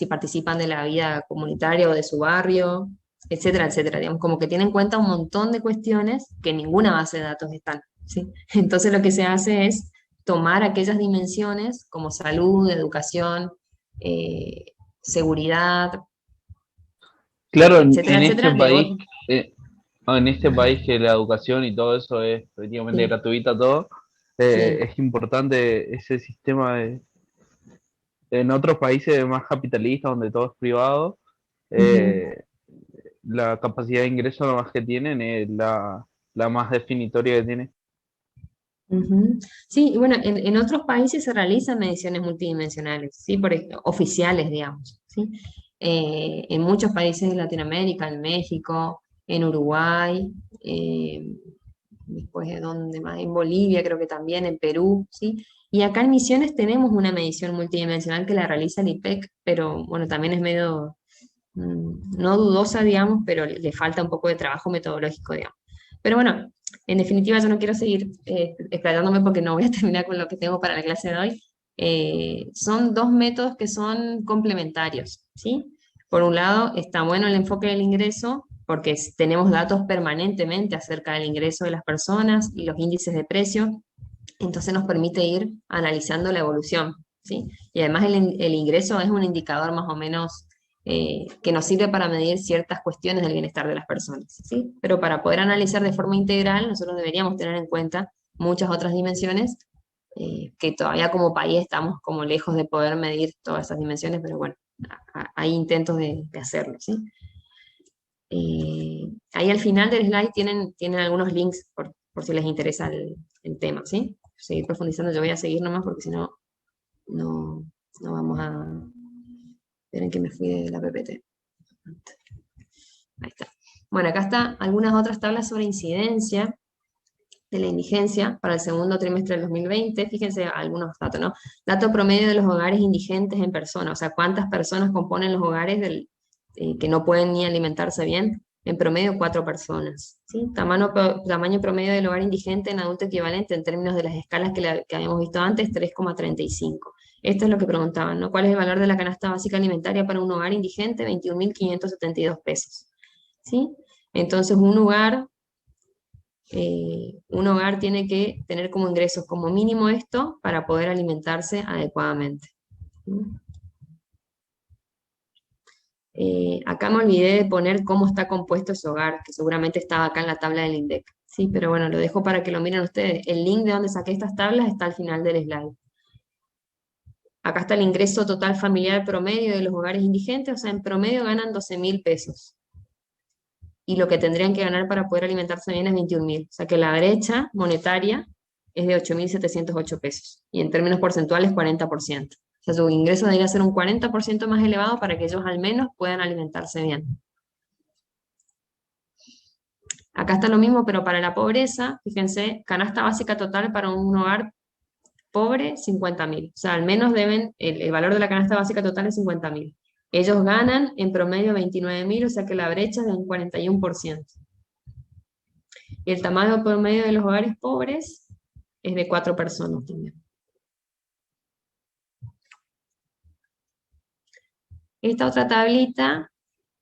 Speaker 1: participan de la vida comunitaria o de su barrio, etcétera, etcétera. Digamos, como que tienen en cuenta un montón de cuestiones que en ninguna base de datos están, ¿sí? Entonces lo que se hace es tomar aquellas dimensiones como salud, educación, seguridad,
Speaker 3: Claro,
Speaker 1: etcétera,
Speaker 3: en
Speaker 1: etcétera,
Speaker 3: este país, en este país que la educación y todo eso es prácticamente
Speaker 1: sí,
Speaker 3: gratuita, todo,
Speaker 1: sí.
Speaker 3: es importante ese sistema en otros países más capitalistas donde todo es privado,
Speaker 1: Ujú.
Speaker 3: eh, la capacidad de ingreso lo más que tienen es la más definitoria que tiene.
Speaker 1: Ujú. Sí, y bueno, en otros países se realizan mediciones multidimensionales, ¿sí? Oficiales, digamos, ¿sí? En muchos países de Latinoamérica, en México, en Uruguay, después de donde más, en Bolivia creo que también, en Perú, ¿sí? Y acá en Misiones tenemos una medición multidimensional que la realiza el IPEC, pero bueno, también es medio, no dudosa, digamos, pero le falta un poco de trabajo metodológico, digamos. Pero bueno, en definitiva yo no quiero seguir explayándome porque no voy a terminar con lo que tengo para la clase de hoy. Son dos métodos que son complementarios, ¿sí? Por un lado, está bueno el enfoque del ingreso, porque tenemos datos permanentemente acerca del ingreso de las personas y los índices de precio, entonces nos permite ir analizando la evolución, ¿sí? Y además el ingreso es un indicador más o menos que nos sirve para medir ciertas cuestiones del bienestar de las personas, ¿sí? Pero para poder analizar de forma integral, nosotros deberíamos tener en cuenta muchas otras dimensiones, que todavía como país estamos como lejos de poder medir todas esas dimensiones, pero bueno, hay intentos de hacerlo, ¿sí? Ahí al final del slide tienen algunos links por si les interesa el tema, ¿sí? Seguir profundizando, yo voy a seguir nomás porque si no, no vamos a... Esperen que me fui de la PPT. Ahí está. Bueno, acá está algunas otras tablas sobre incidencia de la indigencia para el segundo trimestre del 2020. Fíjense algunos datos, ¿no? Dato promedio de los hogares indigentes en persona, o sea, cuántas personas componen los hogares que no pueden ni alimentarse bien. En promedio, 4 personas, ¿sí? Tamaño promedio del hogar indigente en adulto equivalente en términos de las escalas que habíamos visto antes, 3,35. Esto es lo que preguntaban, ¿no? ¿Cuál es el valor de la canasta básica alimentaria para un hogar indigente? 21.572 pesos, ¿sí? Entonces, un hogar tiene que tener como ingresos como mínimo esto para poder alimentarse adecuadamente. Acá me olvidé de poner cómo está compuesto ese hogar, que seguramente estaba acá en la tabla del INDEC. Sí, pero bueno, lo dejo para que lo miren ustedes. El link de donde saqué estas tablas está al final del slide. Acá está el ingreso total familiar promedio de los hogares indigentes, o sea, en promedio ganan 12.000 pesos. Y lo que tendrían que ganar para poder alimentarse bien es 21.000. O sea que la brecha monetaria es de 8.708 pesos. Y en términos porcentuales, 40%. O sea, su ingreso debería ser un 40% más elevado para que ellos al menos puedan alimentarse bien. Acá está lo mismo, pero para la pobreza, fíjense, canasta básica total para un hogar pobre, 50.000. O sea, al menos deben, el valor de la canasta básica total es 50.000. Ellos ganan en promedio 29.000, o sea que la brecha es de un 41%. Y el tamaño promedio de los hogares pobres es de 4 personas también. Esta otra tablita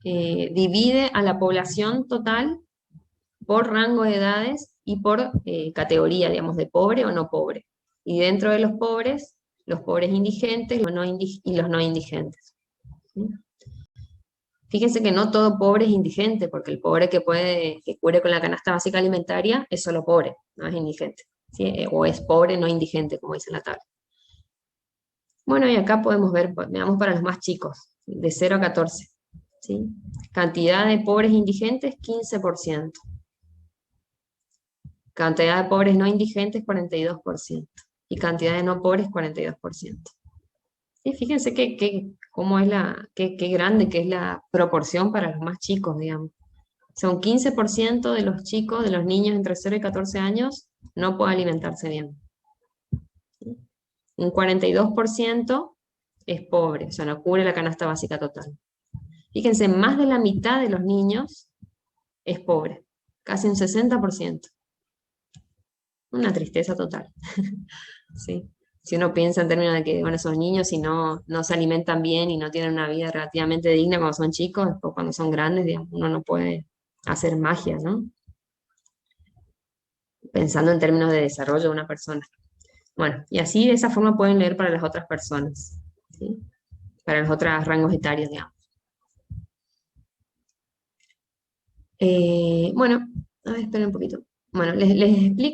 Speaker 1: divide a la población total por rango de edades y por categoría, digamos, de pobre o no pobre. Y dentro de los pobres indigentes y los no indigentes. ¿Sí? Fíjense que no todo pobre es indigente, porque el pobre que cubre con la canasta básica alimentaria es solo pobre, no es indigente. ¿Sí? O es pobre, no indigente, como dice la tabla. Bueno, y acá podemos ver, veamos para los más chicos, de 0 a 14. ¿Sí? Cantidad de pobres indigentes, 15%. Cantidad de pobres no indigentes, 42%. Y cantidad de no pobres, 42%. Sí, fíjense cómo es qué grande que es la proporción para los más chicos, digamos. Son 15% de los chicos, de los niños entre 0 y 14 años, no puede alimentarse bien. Un 42% es pobre, o sea, no cubre la canasta básica total. Fíjense, más de la mitad de los niños es pobre, casi un 60%. Una tristeza total. ¿Sí? Si uno piensa en términos de que, bueno, esos niños si no se alimentan bien y no tienen una vida relativamente digna cuando son chicos, después cuando son grandes, digamos, uno no puede hacer magia, ¿no? Pensando en términos de desarrollo de una persona. Bueno, y así de esa forma pueden leer para las otras personas, ¿sí? Para los otros rangos etarios, digamos. Bueno, a ver, esperen un poquito. Bueno, les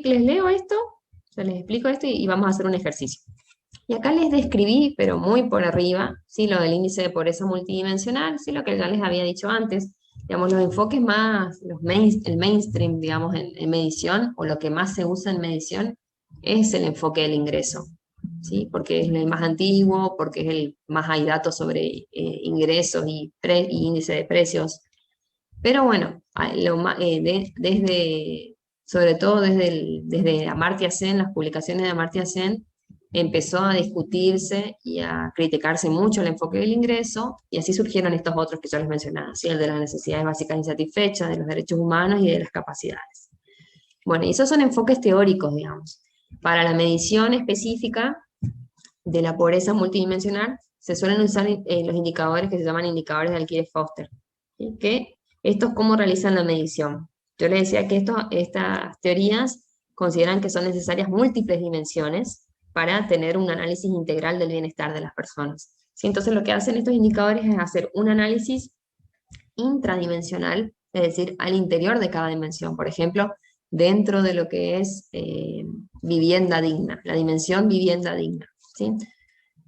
Speaker 1: leo esto, o sea, les explico esto y vamos a hacer un ejercicio. Y acá les describí, pero muy por arriba, ¿sí? Lo del índice de pobreza multidimensional, ¿sí? Lo que ya les había dicho antes. Digamos, los enfoques más, el mainstream, digamos, en medición, o lo que más se usa en medición, es el enfoque del ingreso, ¿sí? Porque es el más antiguo, porque es el más hay datos sobre ingresos y índice de precios. Pero bueno, sobre todo desde Amartya Sen, las publicaciones de Amartya Sen, empezó a discutirse y a criticarse mucho el enfoque del ingreso, y así surgieron estos otros que yo les mencionaba, ¿sí? El de las necesidades básicas insatisfechas, de los derechos humanos y de las capacidades. Bueno, y esos son enfoques teóricos, digamos. Para la medición específica de la pobreza multidimensional, se suelen usar los indicadores que se llaman indicadores de Alquier-Foster, ¿sí? Que estos cómo realizan la medición. Yo les decía que estas teorías consideran que son necesarias múltiples dimensiones para tener un análisis integral del bienestar de las personas. ¿Sí? Entonces lo que hacen estos indicadores es hacer un análisis intradimensional, es decir, al interior de cada dimensión. Por ejemplo, dentro de lo que es vivienda digna, la dimensión vivienda digna, ¿sí?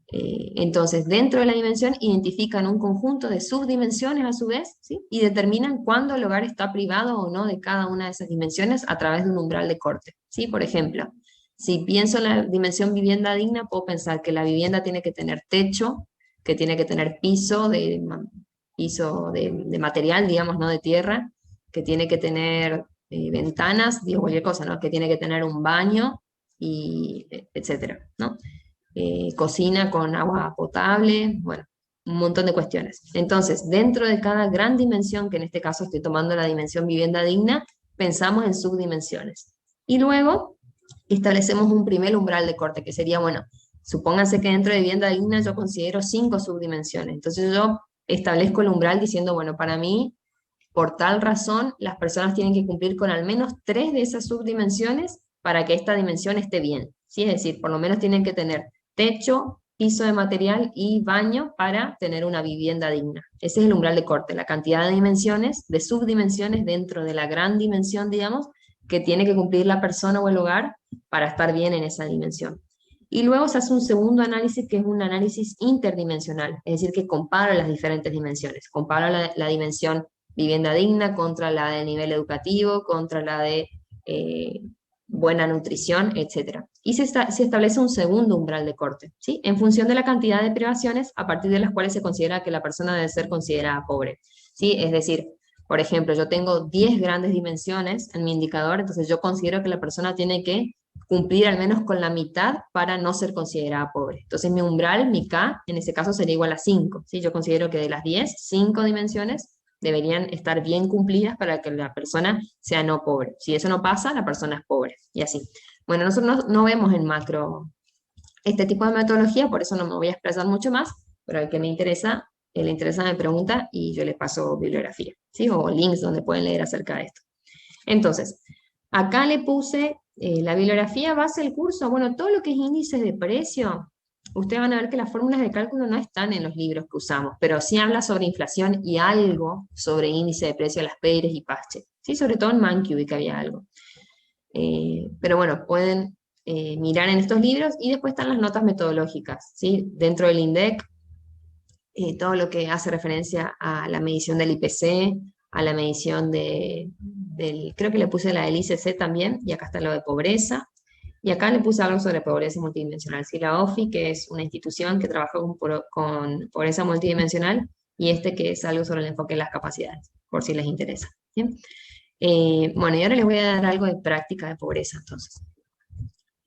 Speaker 1: Entonces, dentro de la dimensión identifican un conjunto de subdimensiones a su vez, ¿sí? Y determinan cuándo el hogar está privado o no de cada una de esas dimensiones a través de un umbral de corte, ¿sí? Por ejemplo, si pienso en la dimensión vivienda digna, puedo pensar que la vivienda tiene que tener techo, que tiene que tener piso de material, digamos, no de tierra, que tiene que tener ventanas, digo cualquier cosa, ¿no? Que tiene que tener un baño, y etcétera, ¿no? Cocina con agua potable, bueno, un montón de cuestiones. Entonces, dentro de cada gran dimensión, que en este caso estoy tomando la dimensión vivienda digna, pensamos en subdimensiones. Y luego establecemos un primer umbral de corte, que sería, bueno, supónganse que dentro de vivienda digna yo considero 5 subdimensiones. Entonces yo establezco el umbral diciendo, bueno, para mí, por tal razón, las personas tienen que cumplir con al menos 3 de esas subdimensiones para que esta dimensión esté bien, ¿sí? Es decir, por lo menos tienen que tener techo, piso de material y baño para tener una vivienda digna. Ese es el umbral de corte, la cantidad de dimensiones, de subdimensiones dentro de la gran dimensión, digamos, que tiene que cumplir la persona o el hogar para estar bien en esa dimensión. Y luego se hace un segundo análisis, que es un análisis interdimensional, es decir, que compara las diferentes dimensiones, compara la dimensión vivienda digna contra la de nivel educativo, contra la de buena nutrición, etc. Y se establece un segundo umbral de corte, ¿sí? En función de la cantidad de privaciones a partir de las cuales se considera que la persona debe ser considerada pobre, ¿sí? Es decir, por ejemplo, yo tengo 10 grandes dimensiones en mi indicador, entonces yo considero que la persona tiene que cumplir al menos con la mitad para no ser considerada pobre. Entonces mi umbral, mi K, en ese caso sería igual a 5, ¿sí? Yo considero que de las 10, 5 dimensiones deberían estar bien cumplidas para que la persona sea no pobre. Si eso no pasa, la persona es pobre, y así. Bueno, nosotros no vemos en macro este tipo de metodología, por eso no me voy a expresar mucho más, pero al que le interesa me pregunta y yo les paso bibliografía, ¿sí? O links donde pueden leer acerca de esto. Entonces, acá le puse la bibliografía base del curso. Bueno, todo lo que es índices de precio, ustedes van a ver que las fórmulas de cálculo no están en los libros que usamos, pero sí habla sobre inflación y algo sobre índice de precio de las Pérez y Pache, ¿sí? Sobre todo en Mankiewicz había algo. Pero bueno, pueden mirar en estos libros, y después están las notas metodológicas, ¿sí? Dentro del INDEC, todo lo que hace referencia a la medición del IPC, a la medición de creo que le puse la del ICC también, y acá está lo de pobreza, y acá le puse algo sobre pobreza multidimensional. Sí, la OFI, que es una institución que trabaja con pobreza multidimensional, y que es algo sobre el enfoque de las capacidades, por si les interesa. ¿Bien? Bueno, y ahora les voy a dar algo de práctica de pobreza, entonces.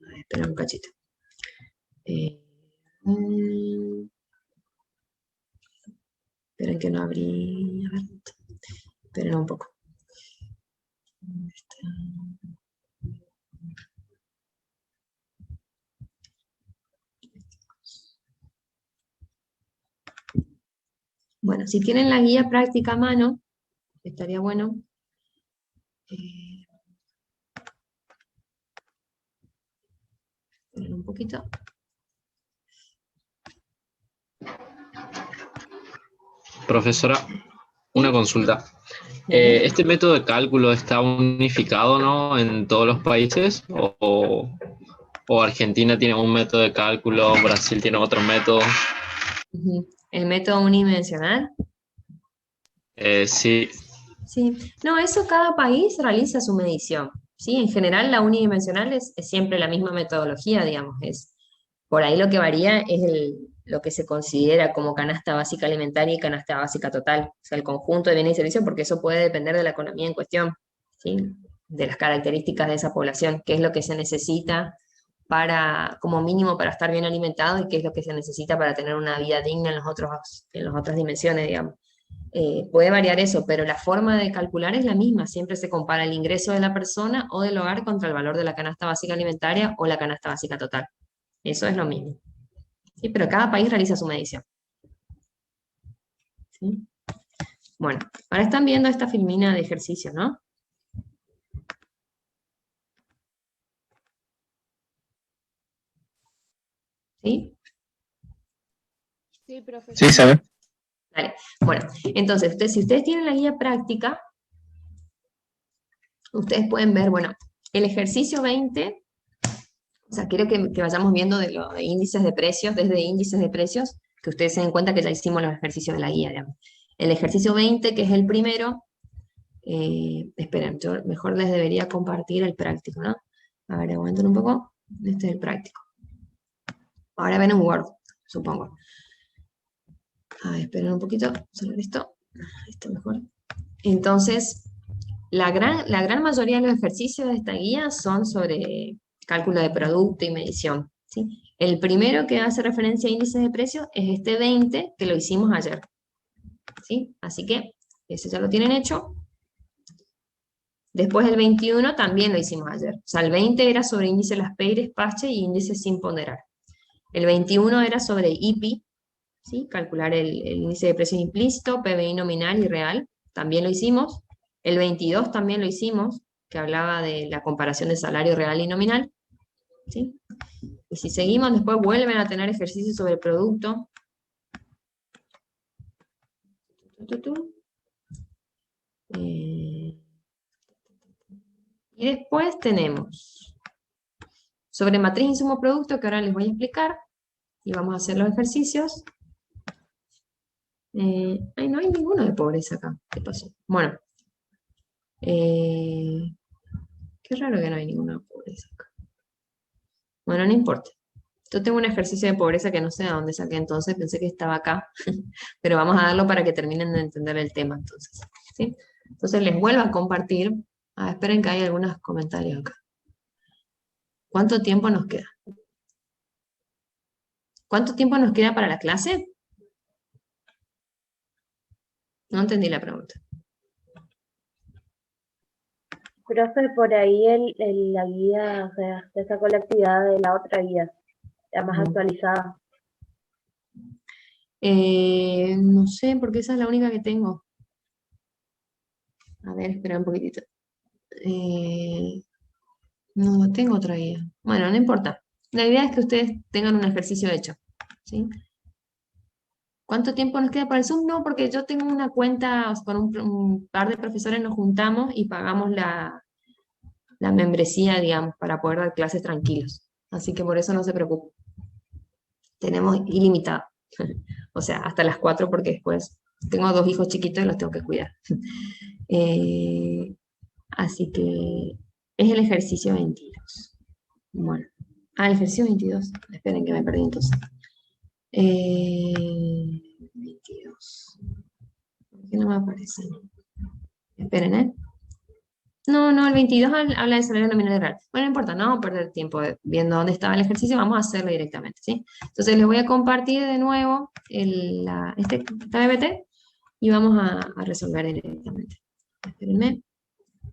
Speaker 1: A ver, esperen un cachito. Esperen que no abrí. A ver, esperen un poco. Bueno, si tienen la guía práctica a mano, estaría bueno. Esperen un poquito.
Speaker 7: Profesora, una consulta. ¿Este método de cálculo está unificado, ¿no?, en todos los países? ¿O Argentina tiene un método de cálculo, Brasil tiene otro método?
Speaker 1: ¿El método unidimensional?
Speaker 7: Sí.
Speaker 1: Sí. No, eso cada país realiza su medición. ¿Sí? En general la unidimensional es siempre la misma metodología, digamos. Por ahí lo que varía es lo que se considera como canasta básica alimentaria y canasta básica total. O sea, el conjunto de bienes y servicios, porque eso puede depender de la economía en cuestión, ¿sí? De las características de esa población, qué es lo que se necesita como mínimo para estar bien alimentado y qué es lo que se necesita para tener una vida digna en las otras dimensiones, digamos. Puede variar eso, pero la forma de calcular es la misma. Siempre se compara el ingreso de la persona o del hogar contra el valor de la canasta básica alimentaria o la canasta básica total. Eso es lo mismo. ¿Sí? Pero cada país realiza su medición. ¿Sí? Bueno, ahora están viendo esta filmina de ejercicio, ¿no? ¿Sí?
Speaker 8: Sí, profesor.
Speaker 6: Sí, sabe.
Speaker 1: Vale. Bueno, entonces, si ustedes tienen la guía práctica, ustedes pueden ver, bueno, el ejercicio 20, o sea, quiero que vayamos viendo de los índices de precios, desde índices de precios, que ustedes se den cuenta que ya hicimos los ejercicios de la guía, digamos. El ejercicio 20, que es el primero, esperen, yo mejor les debería compartir el práctico, ¿no? A ver, aguanten un poco, este es el práctico. Ahora ven en Word, supongo. A ver, esperen un poquito, sobre esto mejor. Entonces, la gran mayoría de los ejercicios de esta guía son sobre cálculo de producto y medición, ¿sí? El primero que hace referencia a índices de precios es este 20, que lo hicimos ayer, ¿sí? Así que ese ya lo tienen hecho. Después el 21 también lo hicimos ayer. O sea, el 20 era sobre índice Las Peires, Pache y índices sin ponderar. El 21 era sobre IPI, ¿sí? Calcular el índice de precios implícito, PBI nominal y real. También lo hicimos. El 22 también lo hicimos, que hablaba de la comparación de salario real y nominal, ¿sí? Y si seguimos, después vuelven a tener ejercicios sobre el producto. Y después tenemos sobre matriz insumo producto, que ahora les voy a explicar, y vamos a hacer los ejercicios. Ay, no hay ninguno de pobreza acá. ¿Qué pasó? Bueno. Qué raro que no hay ninguna pobreza acá. Bueno, no importa. Yo tengo un ejercicio de pobreza que no sé de dónde saqué entonces, pensé que estaba acá, pero vamos a darlo para que terminen de entender el tema entonces, ¿sí? Entonces les vuelvo a compartir. Esperen que hay algunos comentarios acá. ¿Cuánto tiempo nos queda? ¿Cuánto tiempo nos queda para la clase? No entendí la pregunta.
Speaker 8: Profe, por ahí la guía, o sea, se sacó la actividad de la otra guía, la más actualizada.
Speaker 1: No sé, porque esa es la única que tengo. A ver, espera un poquitito. No tengo otra guía. Bueno, no importa. La idea es que ustedes tengan un ejercicio hecho, ¿sí? ¿Cuánto tiempo nos queda para el Zoom? No, porque yo tengo una cuenta, con un par de profesores nos juntamos y pagamos la membresía, digamos, para poder dar clases tranquilos. Así que por eso no se preocupen. Tenemos ilimitado. O sea, hasta las 4, porque después tengo 2 hijos chiquitos y los tengo que cuidar. Así que es el ejercicio 22. Bueno, el ejercicio 22. Esperen que me perdí entonces. 22. ¿Por qué no me aparece? Esperen, ¿eh? No, el 22 habla de salario nominal real. Bueno, no importa, no vamos a perder tiempo viendo dónde estaba el ejercicio, vamos a hacerlo directamente, ¿sí? Entonces les voy a compartir de nuevo esta PPT y vamos a resolver directamente. Espérenme,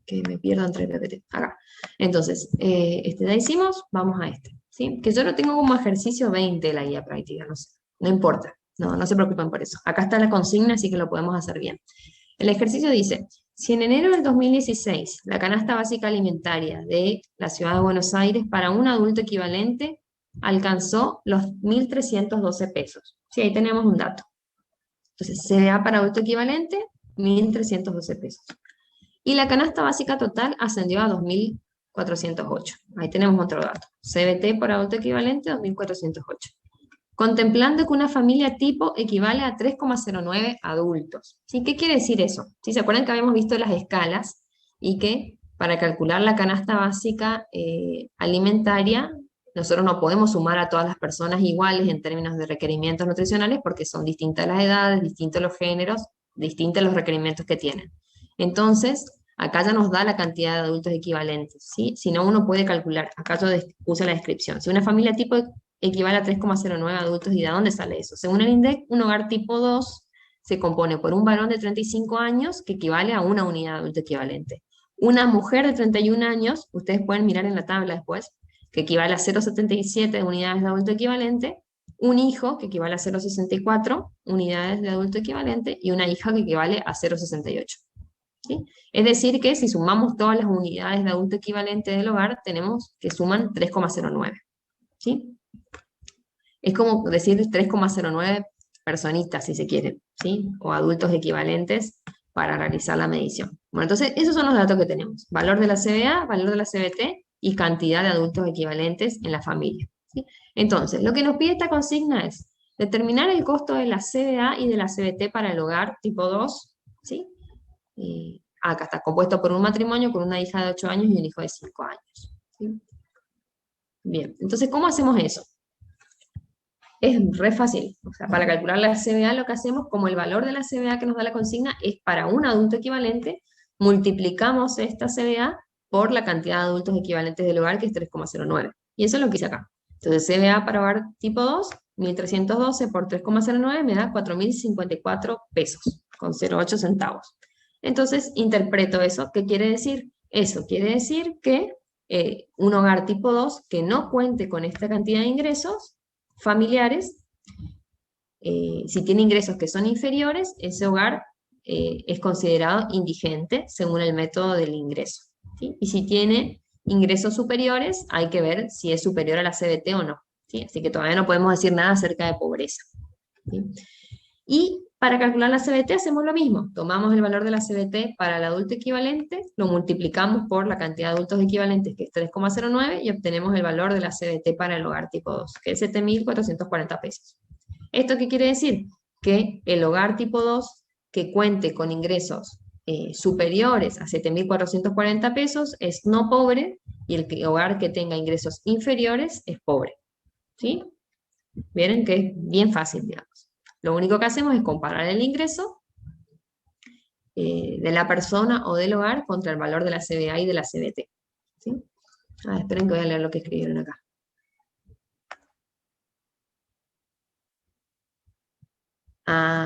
Speaker 1: que me pierdo entre PPT. Acá. Entonces, ya hicimos, vamos a ¿sí? Que yo lo tengo como ejercicio 20 la guía práctica, no sé, no importa, no se preocupen por eso. Acá está la consigna, así que lo podemos hacer bien. El ejercicio dice, si en enero del 2016 la canasta básica alimentaria de la ciudad de Buenos Aires para un adulto equivalente alcanzó los 1.312 pesos. Sí, ahí tenemos un dato. Entonces, CBA para adulto equivalente, 1.312 pesos. Y la canasta básica total ascendió a 2.408. Ahí tenemos otro dato. CBT por adulto equivalente, 2.408. Contemplando que una familia tipo equivale a 3,09 adultos. ¿Sí? ¿Qué quiere decir eso? ¿Sí? ¿Se acuerdan que habíamos visto las escalas? Y que para calcular la canasta básica alimentaria, nosotros no podemos sumar a todas las personas iguales en términos de requerimientos nutricionales porque son distintas las edades, distintos los géneros, distintos los requerimientos que tienen. Entonces, acá ya nos da la cantidad de adultos equivalentes, ¿sí? Si no, uno puede calcular. Acá yo puse la descripción. Si una familia tipo equivale a 3,09 adultos, ¿y de dónde sale eso? Según el INDEC, un hogar tipo 2 se compone por un varón de 35 años, que equivale a una unidad de adulto equivalente. Una mujer de 31 años, ustedes pueden mirar en la tabla después, que equivale a 0,77 unidades de adulto equivalente, un hijo, que equivale a 0,64 unidades de adulto equivalente, y una hija que equivale a 0,68. ¿Sí? Es decir que si sumamos todas las unidades de adulto equivalente del hogar, tenemos que suman 3,09. ¿Sí? Es como decir 3,09 personitas, si se quieren, ¿sí? O adultos equivalentes para realizar la medición. Bueno, entonces esos son los datos que tenemos. Valor de la CBA, valor de la CBT y cantidad de adultos equivalentes en la familia. ¿Sí? Entonces, lo que nos pide esta consigna es determinar el costo de la CBA y de la CBT para el hogar tipo 2, ¿sí? Acá está, compuesto por un matrimonio con una hija de 8 años y un hijo de 5 años. ¿Sí? Bien, entonces, ¿cómo hacemos eso? Es re fácil. O sea, para calcular la CBA lo que hacemos, como el valor de la CBA que nos da la consigna es para un adulto equivalente, multiplicamos esta CBA por la cantidad de adultos equivalentes del hogar, que es 3,09. Y eso es lo que hice acá. Entonces, CBA para hogar tipo 2, 1.312 por 3,09 me da 4.054 pesos, con 0,8 centavos. Entonces, interpreto eso. ¿Qué quiere decir? Eso quiere decir que un hogar tipo 2 que no cuente con esta cantidad de ingresos familiares, si tiene ingresos que son inferiores, ese hogar es considerado indigente según el método del ingreso. ¿Sí? Y si tiene ingresos superiores, hay que ver si es superior a la CBT o no. ¿Sí? Así que todavía no podemos decir nada acerca de pobreza. ¿Sí? Y para calcular la CBT hacemos lo mismo. Tomamos el valor de la CBT para el adulto equivalente, lo multiplicamos por la cantidad de adultos equivalentes, que es 3,09, y obtenemos el valor de la CBT para el hogar tipo 2, que es 7.440 pesos. ¿Esto qué quiere decir? Que el hogar tipo 2 que cuente con ingresos superiores a 7.440 pesos es no pobre, y el hogar que tenga ingresos inferiores es pobre. ¿Sí? Miren que es bien fácil, digamos. Lo único que hacemos es comparar el ingreso de la persona o del hogar contra el valor de la CBA y de la CBT. ¿Sí? Esperen que voy a leer lo que escribieron acá.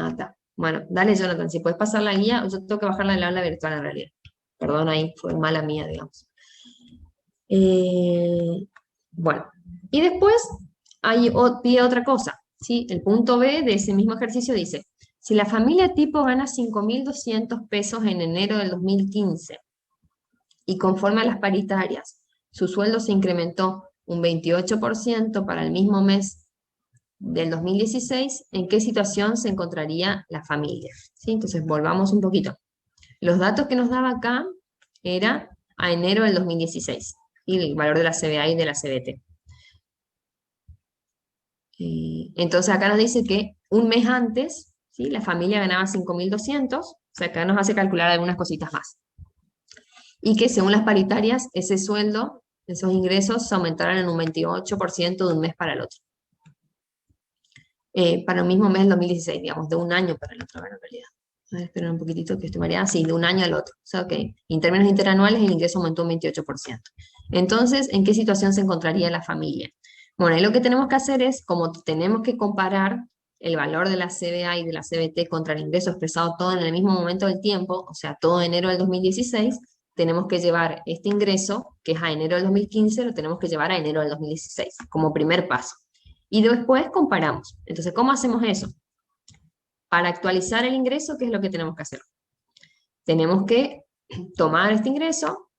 Speaker 1: Está. Bueno, dale, Jonathan, si puedes pasar la guía, yo tengo que bajarla del aula virtual en realidad. Perdón, ahí fue mala mía, digamos. Bueno, y después pide otra cosa. ¿Sí? El punto B de ese mismo ejercicio dice, si la familia tipo gana 5.200 pesos en enero del 2015 y conforme a las paritarias, su sueldo se incrementó un 28% para el mismo mes del 2016, ¿en qué situación se encontraría la familia? ¿Sí? Entonces volvamos un poquito. Los datos que nos daba acá era a enero del 2016 y el valor de la CBA y de la CBT. Entonces acá nos dice que un mes antes, ¿sí? La familia ganaba 5.200, o sea, acá nos hace calcular algunas cositas más. y que según las paritarias, ese sueldo, esos ingresos se aumentarán en un 28% de un mes para el otro. Para el mismo mes del 2016, digamos, de un año para el otro, en realidad. A ver, esperen un poquitito que estoy mareada. Sí, de un año al otro. O sea, ok, en términos interanuales el ingreso aumentó un 28%. Entonces, ¿en qué situación se encontraría la familia? Bueno, ahí lo que tenemos que hacer es, como tenemos que comparar el valor de la CBA y de la CBT contra el ingreso expresado todo en el mismo momento del tiempo, o sea, todo enero del 2016, tenemos que llevar este ingreso, que es a enero del 2015, lo tenemos que llevar a enero del 2016, como primer paso. Y después comparamos. Entonces, ¿cómo hacemos eso? Para actualizar el ingreso, ¿qué es lo que tenemos que hacer? Tenemos que tomar este ingreso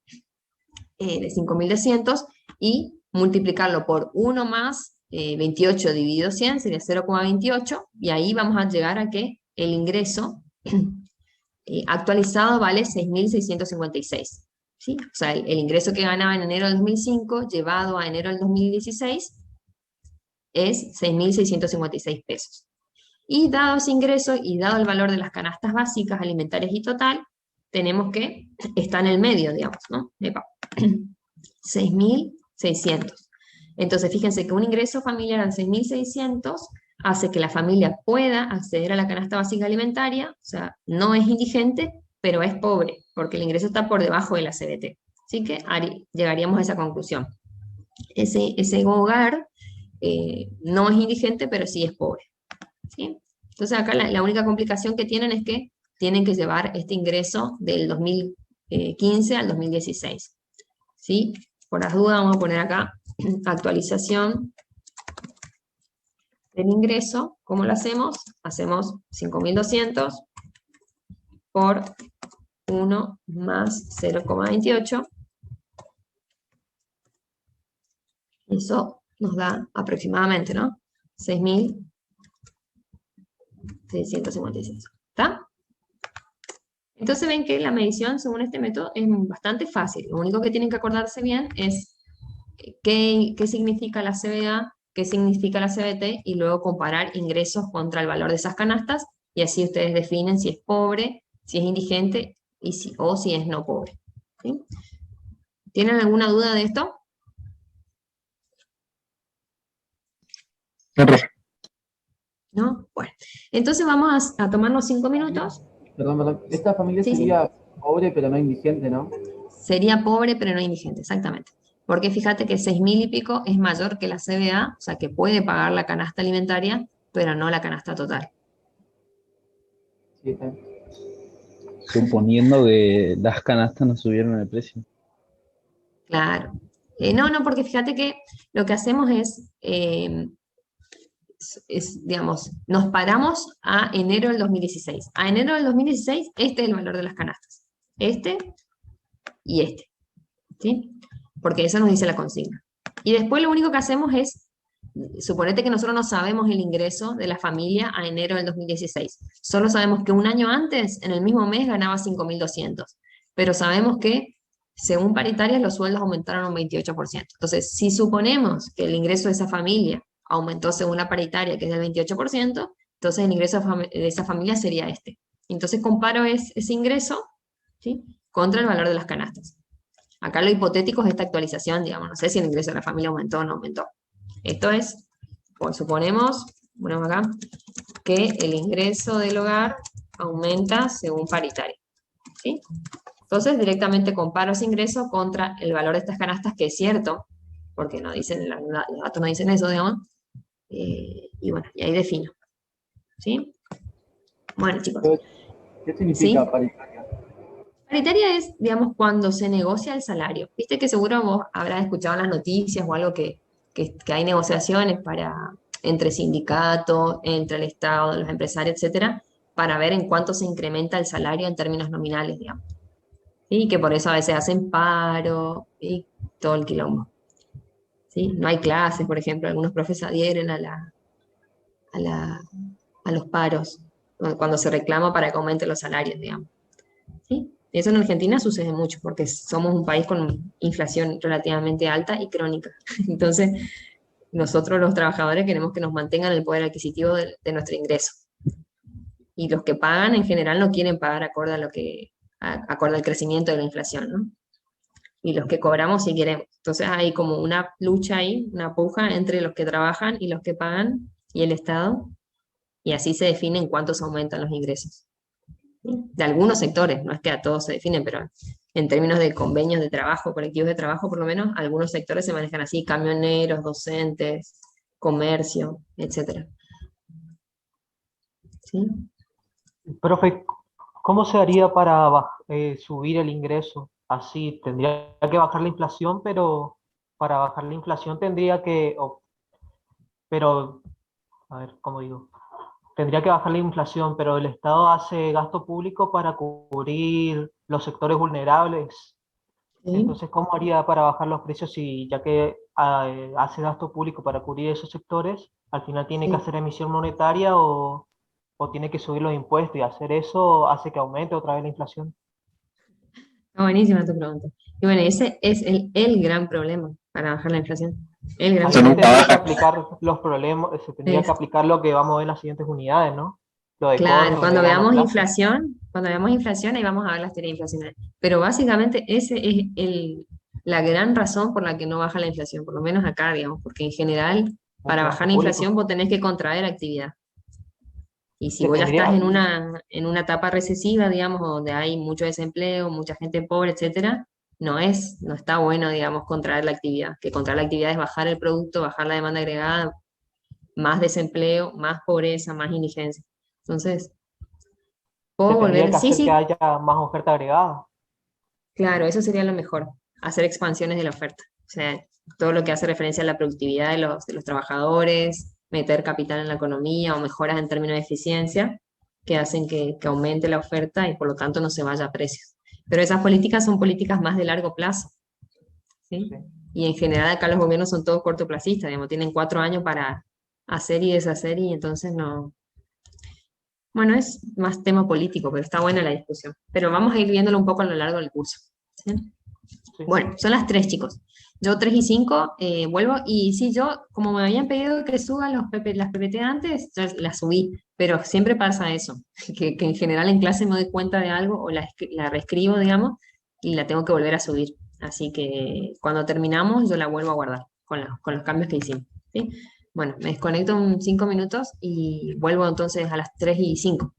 Speaker 1: de 5.200 y multiplicarlo por 1 más 28 dividido 100, sería 0,28, y ahí vamos a llegar a que el ingreso actualizado vale 6.656. ¿Sí? O sea, el ingreso que ganaba en enero del 2005, llevado a enero del 2016, es 6.656 pesos. Y dado ese ingreso y dado el valor de las canastas básicas, alimentarias y total, tenemos que está en el medio, digamos, ¿no? 6.600. Entonces, fíjense que un ingreso familiar de 6.600 hace que la familia pueda acceder a la canasta básica alimentaria, o sea, no es indigente, pero es pobre, porque el ingreso está por debajo de la CBT. Así que llegaríamos a esa conclusión. Ese hogar no es indigente, pero sí es pobre. ¿Sí? Entonces acá la única complicación que tienen es que tienen que llevar este ingreso del 2015 al 2016. ¿Sí? Por las dudas vamos a poner acá actualización del ingreso. ¿Cómo lo hacemos? Hacemos 5.200 por 1 más 0,28. Eso nos da aproximadamente, ¿no? 6.656. ¿Está? Entonces ven que la medición según este método es bastante fácil. Lo único que tienen que acordarse bien es qué significa la CBA, qué significa la CBT, y luego comparar ingresos contra el valor de esas canastas, y así ustedes definen si es pobre, si es indigente, o si es no pobre. ¿Sí? ¿Tienen alguna duda de esto?
Speaker 6: No, profe.
Speaker 1: ¿No? Bueno, entonces vamos a tomarnos 5 minutos.
Speaker 4: Perdón. Esta familia
Speaker 1: Sí,
Speaker 4: sería pobre pero no indigente, ¿no?
Speaker 1: Sería pobre pero no indigente, exactamente. Porque fíjate que 6.000 y pico es mayor que la CBA, o sea que puede pagar la canasta alimentaria, pero no la canasta total.
Speaker 4: Sí, está bien.
Speaker 3: Suponiendo que las canastas no subieron el precio.
Speaker 1: Claro. No, porque fíjate que lo que hacemos digamos, nos paramos a enero del 2016. A enero del 2016, este es el valor de las canastas. Este y este. ¿Sí? Porque eso nos dice la consigna. Y después lo único que hacemos es, suponete que nosotros no sabemos el ingreso de la familia a enero del 2016. Solo sabemos que un año antes, en el mismo mes, ganaba 5.200. Pero sabemos que, según paritarias, los sueldos aumentaron un 28%. Entonces, si suponemos que el ingreso de esa familia aumentó según la paritaria, que es del 28%, entonces el ingreso de esa familia sería este. Entonces comparo ese ingreso, ¿sí?, contra el valor de las canastas. Acá lo hipotético es esta actualización, digamos, no sé si el ingreso de la familia aumentó o no aumentó. Esto es, pues suponemos, ponemos acá, que el ingreso del hogar aumenta según paritaria. ¿Sí? Entonces directamente comparo ese ingreso contra el valor de estas canastas, que es cierto, porque no dicen, los datos no dicen eso, digamos, y bueno, y ahí defino. ¿Sí? Bueno, chicos.
Speaker 4: ¿Qué significa
Speaker 1: ¿Sí?
Speaker 4: paritaria?
Speaker 1: Paritaria es, digamos, cuando se negocia el salario. Viste que seguro vos habrás escuchado en las noticias o algo que hay negociaciones entre sindicatos, entre el Estado, los empresarios, etcétera, para ver en cuánto se incrementa el salario en términos nominales, digamos. Y que por eso a veces hacen paro y todo el quilombo. ¿Sí? No hay clases, por ejemplo, algunos profes adhieren a los paros cuando se reclama para que aumenten los salarios, digamos. ¿Sí? Eso en Argentina sucede mucho, porque somos un país con inflación relativamente alta y crónica. Entonces, nosotros los trabajadores queremos que nos mantengan el poder adquisitivo de nuestro ingreso. Y los que pagan, en general, no quieren pagar acorde al crecimiento de la inflación, ¿no? y los que cobramos si queremos. Entonces hay como una lucha ahí, una puja entre los que trabajan y los que pagan y el Estado, y así se definen cuántos aumentan los ingresos. ¿Sí? De algunos sectores, no es que a todos se definen, pero en términos de convenios de trabajo, colectivos de trabajo, por lo menos, algunos sectores se manejan así, camioneros, docentes, comercio, etcétera. ¿Sí?
Speaker 9: Profe, ¿cómo se haría para subir el ingreso? Así, tendría que bajar la inflación, pero para bajar la inflación tendría que, pero, a ver, ¿cómo digo? Tendría que bajar la inflación, pero el Estado hace gasto público para cubrir los sectores vulnerables.
Speaker 1: ¿Sí?
Speaker 9: Entonces, ¿cómo haría para bajar los precios si ya que hace gasto público para cubrir esos sectores, al final tiene que
Speaker 1: Sí.
Speaker 9: hacer emisión monetaria o tiene que subir los impuestos y hacer eso hace que aumente otra vez la inflación?
Speaker 1: Está buenísima tu pregunta. Y bueno, ese es el gran problema para bajar la inflación. El gran
Speaker 9: Al
Speaker 6: Eso
Speaker 9: final
Speaker 6: nunca
Speaker 1: problema.
Speaker 9: tendría que
Speaker 6: baja.
Speaker 9: aplicar los problemas, se tendría que
Speaker 1: Es-
Speaker 9: aplicar lo que vamos a ver en las siguientes unidades, ¿no? Lo de
Speaker 1: Claro,
Speaker 9: corto, mediano plazo.
Speaker 1: cuando veamos inflación, ahí vamos a ver las teorías inflacionarias. Pero básicamente ese es la gran razón por la que no baja la inflación, por lo menos acá, digamos, porque en general, para
Speaker 9: Mucho
Speaker 1: bajar
Speaker 9: gasto
Speaker 1: la inflación
Speaker 9: público.
Speaker 1: vos tenés que contraer actividad. Y si
Speaker 9: Se
Speaker 1: vos ya estás
Speaker 9: tendría,
Speaker 1: en una etapa recesiva, digamos, donde hay mucho desempleo, mucha gente pobre, etcétera, no está bueno, digamos, contraer la actividad. Que contraer la actividad es bajar el producto, bajar la demanda agregada, más desempleo, más pobreza, más indigencia. Entonces,
Speaker 9: se
Speaker 1: puedo
Speaker 9: tendría
Speaker 1: volver,
Speaker 9: que
Speaker 1: sí,
Speaker 9: hacer que
Speaker 1: sí,
Speaker 9: haya más oferta agregada.
Speaker 1: claro, eso sería lo mejor, hacer expansiones de la oferta. O sea, todo lo que hace referencia a la productividad de los trabajadores, meter capital en la economía o mejoras en términos de eficiencia que hacen que aumente la oferta y por lo tanto no se vaya a precios. Pero esas políticas son políticas más de largo plazo, ¿sí?
Speaker 9: Sí.
Speaker 1: Y en general acá los gobiernos son todos cortoplacistas, digamos, tienen 4 años para hacer y deshacer y entonces no. Bueno, es más tema político, pero está buena la discusión. Pero vamos a ir viéndolo un poco a lo largo del curso. ¿Sí?
Speaker 9: Sí.
Speaker 1: Bueno, son las 3, chicos. Yo 3 y 5 vuelvo. Y sí, yo, como me habían pedido que suba las PPT antes, ya las subí. Pero siempre pasa eso, que en general en clase me doy cuenta de algo o la reescribo, digamos, y la tengo que volver a subir. Así que cuando terminamos, yo la vuelvo a guardar con los cambios que hicimos. ¿Sí? Bueno, me desconecto en 5 minutos y vuelvo entonces a las 3 y 5.